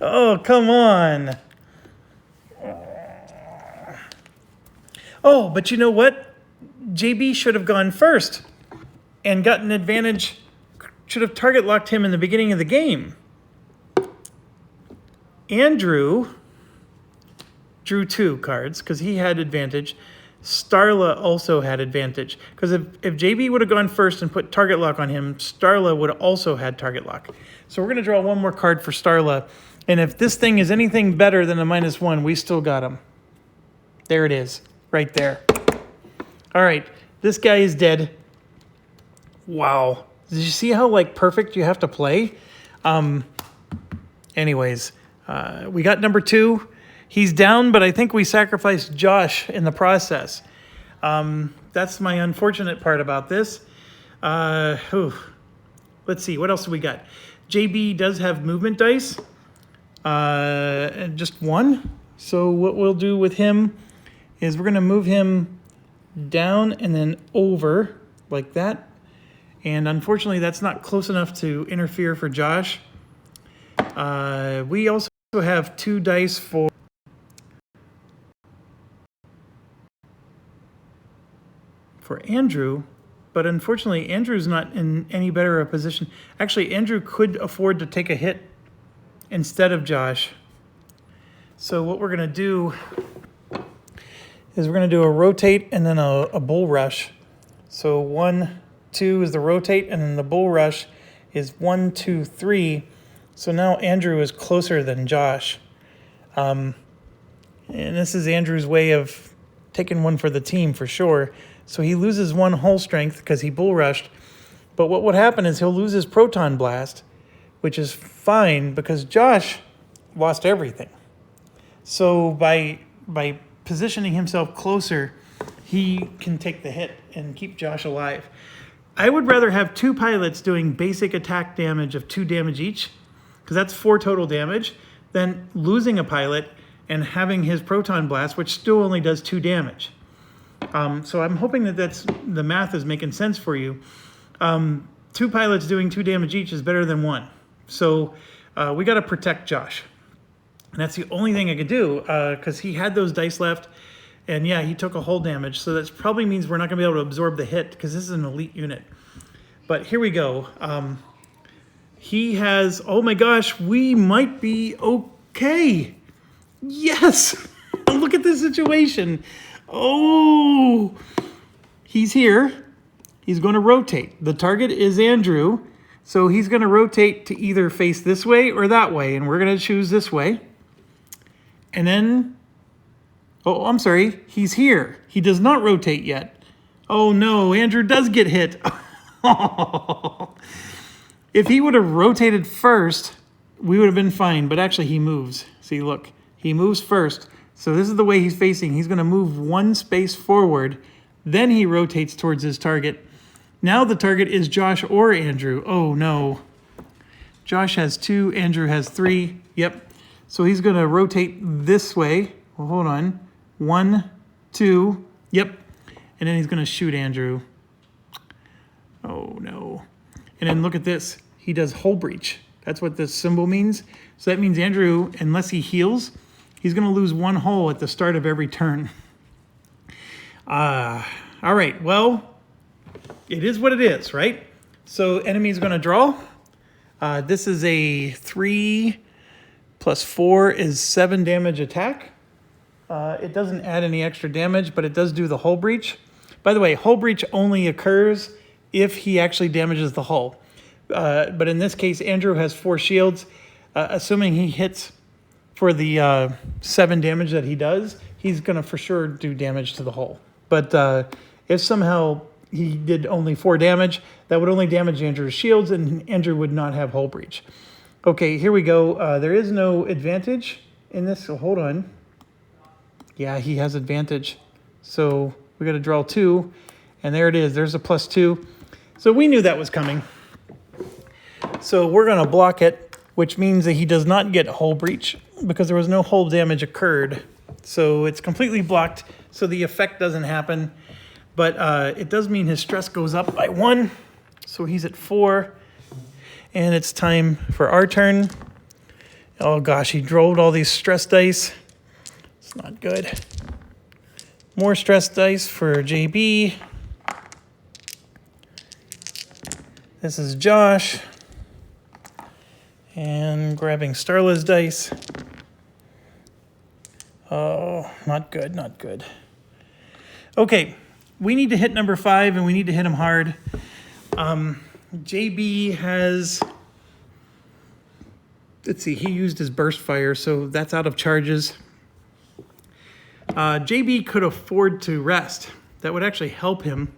Oh, come on. Oh, but you know what? JB should have gone first and gotten advantage. Should have target locked him in the beginning of the game. Andrew drew 2 cards because he had advantage. Starla also had advantage, because if JB would have gone first and put target lock on him, Starla would have also had target lock. So we're going to draw 1 more card for Starla, and if this thing is anything better than a -1, we still got him. There it is, right there. All right, this guy is dead. Wow. Did you see how perfect you have to play? Anyways, we got number 2. He's down, but I think we sacrificed Josh in the process. That's my unfortunate part about this. Let's see, what else do we got? JB does have movement dice, just 1. So what we'll do with him is we're going to move him down and then over like that. And unfortunately, that's not close enough to interfere for Josh. We also have 2 dice for Andrew, but unfortunately Andrew's not in any better a position. Actually, Andrew could afford to take a hit instead of Josh. So what we're going to do is we're going to do a rotate and then a bull rush. So 1, 2 is the rotate, and then the bull rush is 1, 2, 3. So now Andrew is closer than Josh. And this is Andrew's way of taking one for the team for sure. So he loses 1 hull strength because he bull rushed. But what would happen is he'll lose his proton blast, which is fine because Josh lost everything. So by positioning himself closer, he can take the hit and keep Josh alive. I would rather have 2 pilots doing basic attack damage of 2 damage each, because that's 4 total damage, than losing a pilot and having his proton blast, which still only does 2 damage. So I'm hoping that the math is making sense for you. 2 pilots doing 2 damage each is better than 1. So we got to protect Josh. And that's the only thing I could do, because he had those dice left. And yeah, he took a hull damage. So that probably means we're not going to be able to absorb the hit, because this is an elite unit. But here we go. He has, oh my gosh, we might be okay. Yes! Look at this situation. Oh, he's here. He's going to rotate. The target is Andrew. So he's going to rotate to either face this way or that way. And we're going to choose this way. And then, oh, I'm sorry. He's here. He does not rotate yet. Oh no, Andrew does get hit. If he would have rotated first, we would have been fine. But actually he moves. See, look, he moves first. So this is the way he's facing. He's going to move 1 space forward. Then he rotates towards his target. Now the target is Josh or Andrew. Oh no. Josh has 2, Andrew has 3. Yep. So he's going to rotate this way. Well, hold on. 1, 2. Yep. And then he's going to shoot Andrew. Oh no. And then look at this. He does hull breach. That's what this symbol means. So that means Andrew, unless he heals, he's going to lose 1 hull at the start of every turn. All right. Well, it is what it is, right? So enemy's going to draw. This is a 3 plus 4 is 7 damage attack. It doesn't add any extra damage, but it does do the hull breach. By the way, hull breach only occurs if he actually damages the hull. But in this case, Andrew has 4 shields. Assuming he hits for the 7 damage that he does, he's going to for sure do damage to the hull. But if somehow he did only 4 damage, that would only damage Andrew's shields, and Andrew would not have hull breach. Okay, here we go. There is no advantage in this, so hold on. Yeah, he has advantage. So we got to draw 2, and there it is. There's a +2. So we knew that was coming. So we're going to block it, which means that he does not get hull breach because there was no hull damage occurred. So it's completely blocked, so the effect doesn't happen. But it does mean his stress goes up by 1. So he's at 4. And it's time for our turn. Oh gosh, he rolled all these stress dice. It's not good. More stress dice for JB. This is Josh. And grabbing Starla's dice. Oh, not good, not good. Okay, we need to hit number 5, and we need to hit him hard. JB has, let's see, he used his burst fire, so that's out of charges. JB could afford to rest. That would actually help him.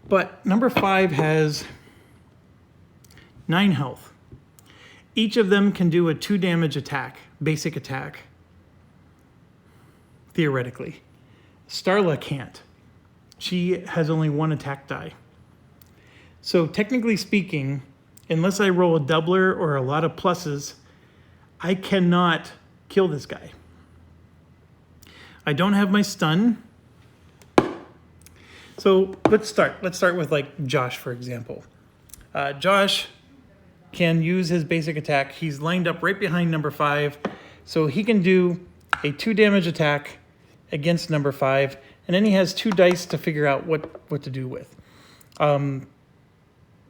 But number 5 has 9 health. Each of them can do a 2 damage attack, basic attack, theoretically. Starla can't. She has only 1 attack die. So technically speaking, unless I roll a doubler or a lot of pluses, I cannot kill this guy. I don't have my stun. So let's start. Let's start with like Josh, for example. Josh can use his basic attack. He's lined up right behind number 5. So he can do a 2 damage attack against number 5. And then he has 2 dice to figure out what to do with. All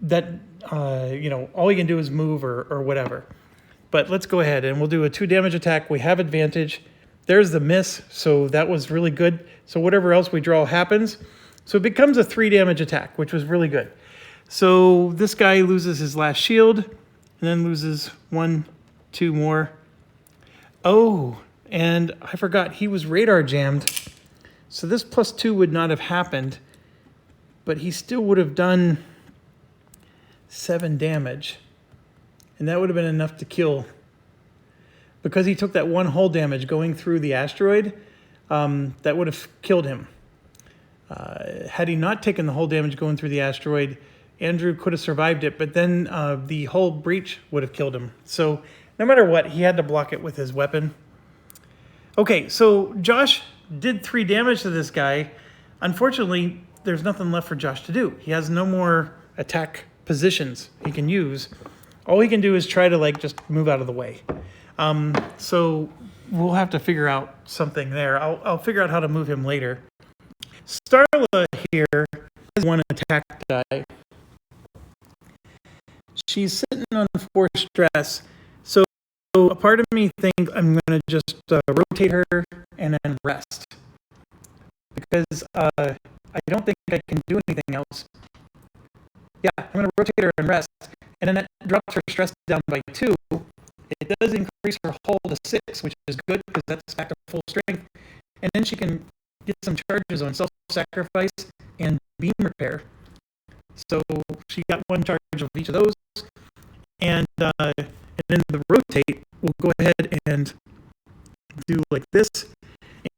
he can do is move or whatever. But let's go ahead and we'll do a 2 damage attack. We have advantage. There's the miss, so that was really good. So whatever else we draw happens. So it becomes a 3 damage attack, which was really good. So this guy loses his last shield, and then loses 1, 2 more. Oh, and I forgot, he was radar jammed. So this +2 would not have happened, but he still would have done 7 damage. And that would have been enough to kill. Because he took that 1 hull damage going through the asteroid, that would have killed him. Had he not taken the hull damage going through the asteroid, Andrew could have survived it, but then the hull breach would have killed him. So no matter what, he had to block it with his weapon. Okay, so Josh did 3 damage to this guy. Unfortunately, there's nothing left for Josh to do. He has no more attack positions he can use. All he can do is try to like just move out of the way. So we'll have to figure out something there. I'll figure out how to move him later. Starla here has 1 attack die. She's sitting on 4 stress. So a part of me thinks I'm going to just rotate her and then rest. Because I don't think I can do anything else. Yeah, I'm going to rotate her and rest. And then that drops her stress down by 2. It does increase her hull to 6, which is good because that's back to full strength. And then she can get some charges on self-sacrifice and beam repair. So she got 1 charge of each of those. And then the rotate, we'll go ahead and do like this.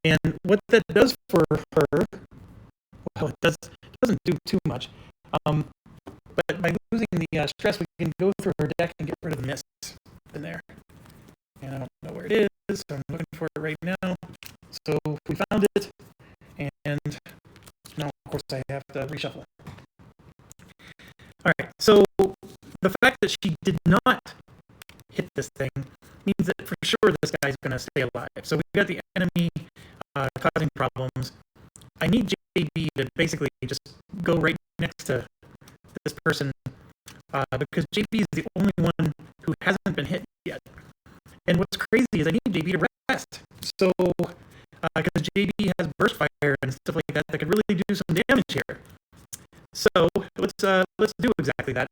And what that does for her, well, it doesn't do too much. But by losing the stress, we can go through her deck and get rid of the miss in there. And I don't know where it is, so I'm looking for it right now. So we found it, and now, of course, I have to reshuffle. All right, so the fact that she did not hit this thing means that for sure this guy's going to stay alive. So we got the enemy causing problems. I need JB to basically just go right next to this person because JB is the only one who hasn't been hit yet. And what's crazy is I need JB to rest. So, because JB has burst fire and stuff like that that could really do some damage here. So let's do exactly that.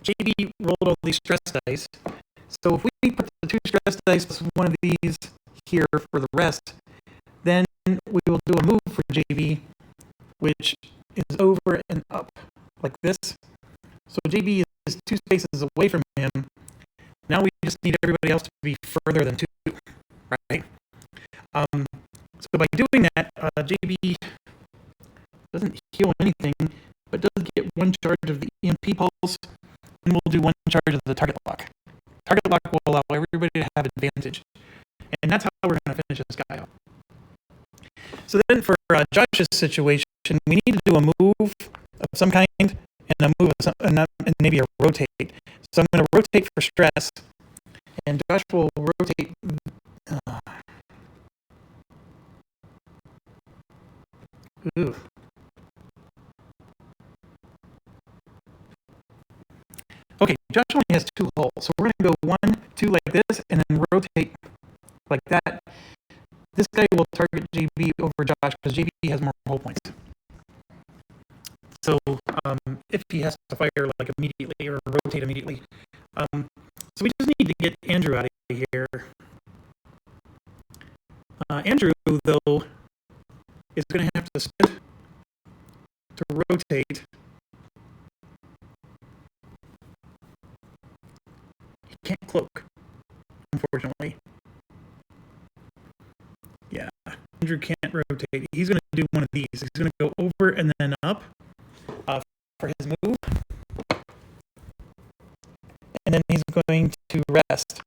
JB rolled all these stress dice. So if we put the 2 stress dice plus 1 of these here for the rest, then we will do a move for JB, which is over and up like this. So JB is 2 spaces away from him. Now we just need everybody else to be further than 2, right? So by doing that, JB doesn't heal anything, but does get 1 charge of the EMP pulse, and we'll do 1 charge of the target lock. Target lock will allow everybody to have advantage, and that's how we're going to finish this guy out. So then for Josh's situation, we need to do a move of some kind and a move of some, and maybe a rotate. So I'm going to rotate for stress, and Josh will rotate. Ooh. Okay, Josh only has 2 holes, so we're going to go 1, 2 like this, and then rotate like that. This guy will target JB over Josh because JB has more hull points. So if he has to fire like immediately or rotate immediately. So we just need to get Andrew out of here. Andrew, though, is going to have to split to rotate. He can't cloak, unfortunately. Yeah, Andrew can't rotate. He's going to do one of these. He's going to go over and then up for his move. And then he's going to rest.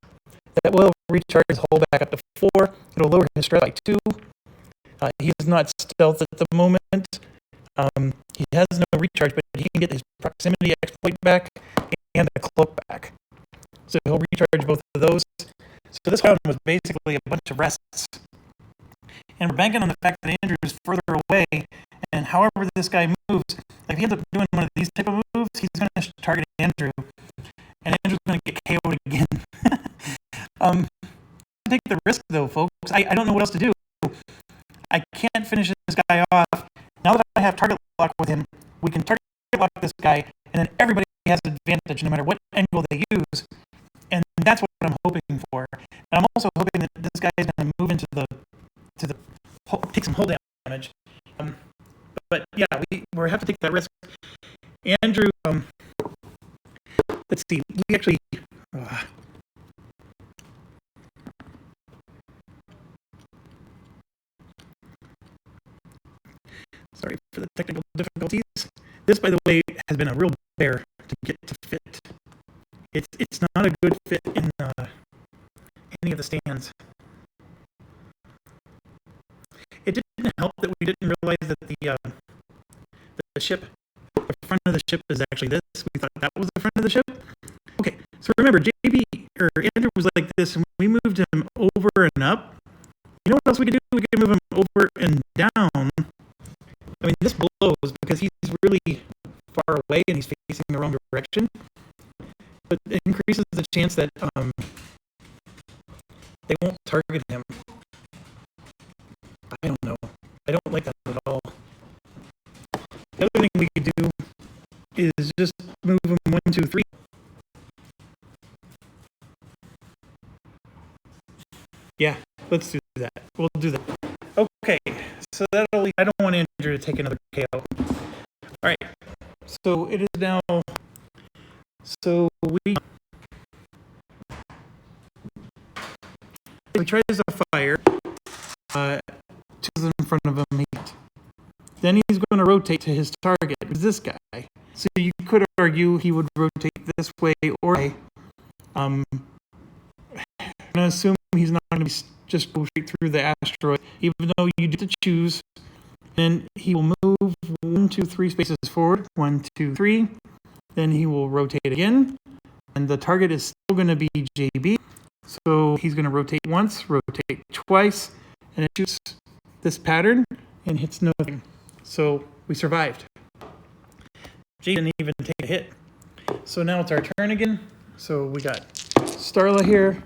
That will recharge his hull back up to 4. It'll lower his stress by 2. He is not stealth at the moment. He has no recharge, but he can get his proximity exploit back and the cloak back. So he'll recharge both of those. So this round was basically a bunch of rests. And we're banking on the fact that Andrew is further away, and however this guy moves, if he ends up doing one of these type of moves, he's going to target Andrew, and Andrew's going to get KO'd again. take the risk, though, folks. I don't know what else to do. I can't finish this guy off. Now that I have target lock with him, we can target lock this guy, and then everybody has an advantage no matter what angle they use. And that's what I'm hoping for. And I'm also hoping that this guy is going to move into the take some hull damage. But yeah, we have to take that risk. Andrew, let's see. We actually. Sorry for the technical difficulties. This, by the way, has been a real bear to get to fit. It's not a good fit in any of the stands. It didn't help that we didn't realize that the ship, the front of the ship is actually this. We thought that was the front of the ship. Okay, so remember, Andrew was like this, and we moved him over and up. You know what else we could do? We could move him over and down. I mean, this blows because he's really far away and he's facing the wrong direction. But it increases the chance that they won't target him. I don't know. I don't like that at all. The other thing we could do is just move him 1, 2, 3. Yeah, let's do that. We'll do that. Okay, so that'll. I don't want Andrew to take another KO. All right, so it is now. So we tries to fire. Two in front of him. Then he's going to rotate to his target, which is this guy. So you could argue he would rotate this way or I'm going to assume he's not going to just go straight through the asteroid, even though you get to choose. Then he will move 1, 2, 3 spaces forward. 1, 2, 3. Then he will rotate again. And the target is still going to be JB. So he's going to rotate once, rotate twice, and it shoots this pattern and hits nothing. So we survived. JB didn't even take a hit. So now it's our turn again. So we got Starla here.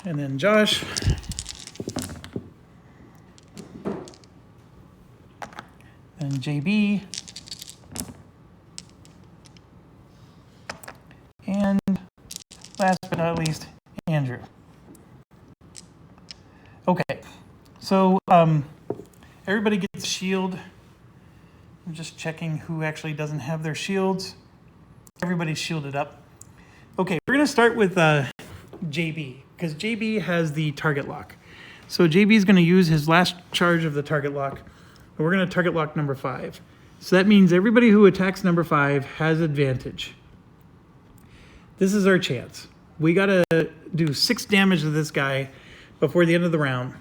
And then Josh. Then JB. And last but not least, Andrew. Okay, so everybody gets a shield. I'm just checking who actually doesn't have their shields. Everybody's shielded up. Okay, we're going to start with JB, because JB has the target lock. So JB is going to use his last charge of the target lock, and we're going to target lock number 5. So that means everybody who attacks number 5 has advantage. This is our chance. We got to do 6 damage to this guy before the end of the round.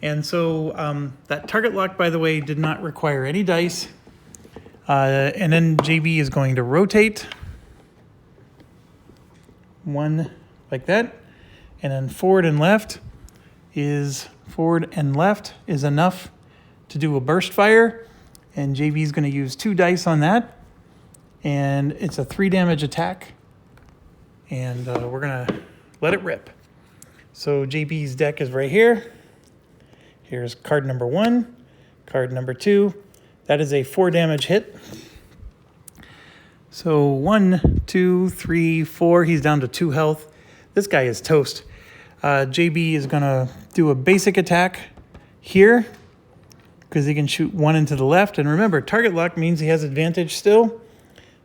And so that target lock, by the way, did not require any dice. And then JB is going to rotate. 1 like that. And then forward and left is enough to do a burst fire. And JB is going to use 2 dice on that. And it's a 3 damage attack. And we're going to let it rip. So JB's deck is right here. Here's card number 1, card number 2. That is a 4 damage hit. So 1, 2, 3, 4. He's down to 2 health. This guy is toast. JB is going to do a basic attack here because he can shoot 1 into the left. And remember, target lock means he has advantage still.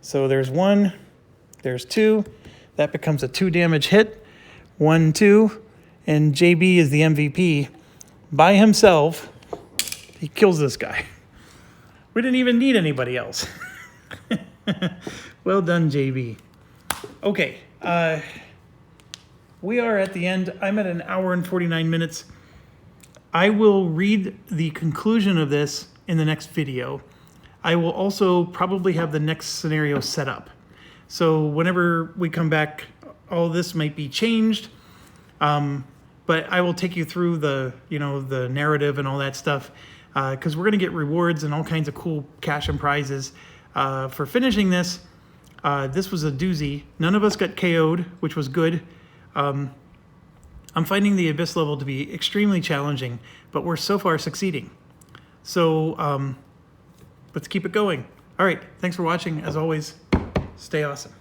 So there's 1, there's 2. That becomes a 2 damage hit. 1, 2. And JB is the MVP. By himself, he kills this guy. We didn't even need anybody else. Well done, JB. Okay, we are at the end. I'm at 1 hour and 49 minutes. I will read the conclusion of this in the next video. I will also probably have the next scenario set up. So whenever we come back, all this might be changed. But I will take you through the narrative and all that stuff, because we're going to get rewards and all kinds of cool cash and prizes for finishing this. This was a doozy. None of us got KO'd, which was good. I'm finding the Abyss level to be extremely challenging, but we're so far succeeding. So let's keep it going. All right, thanks for watching. As always, stay awesome.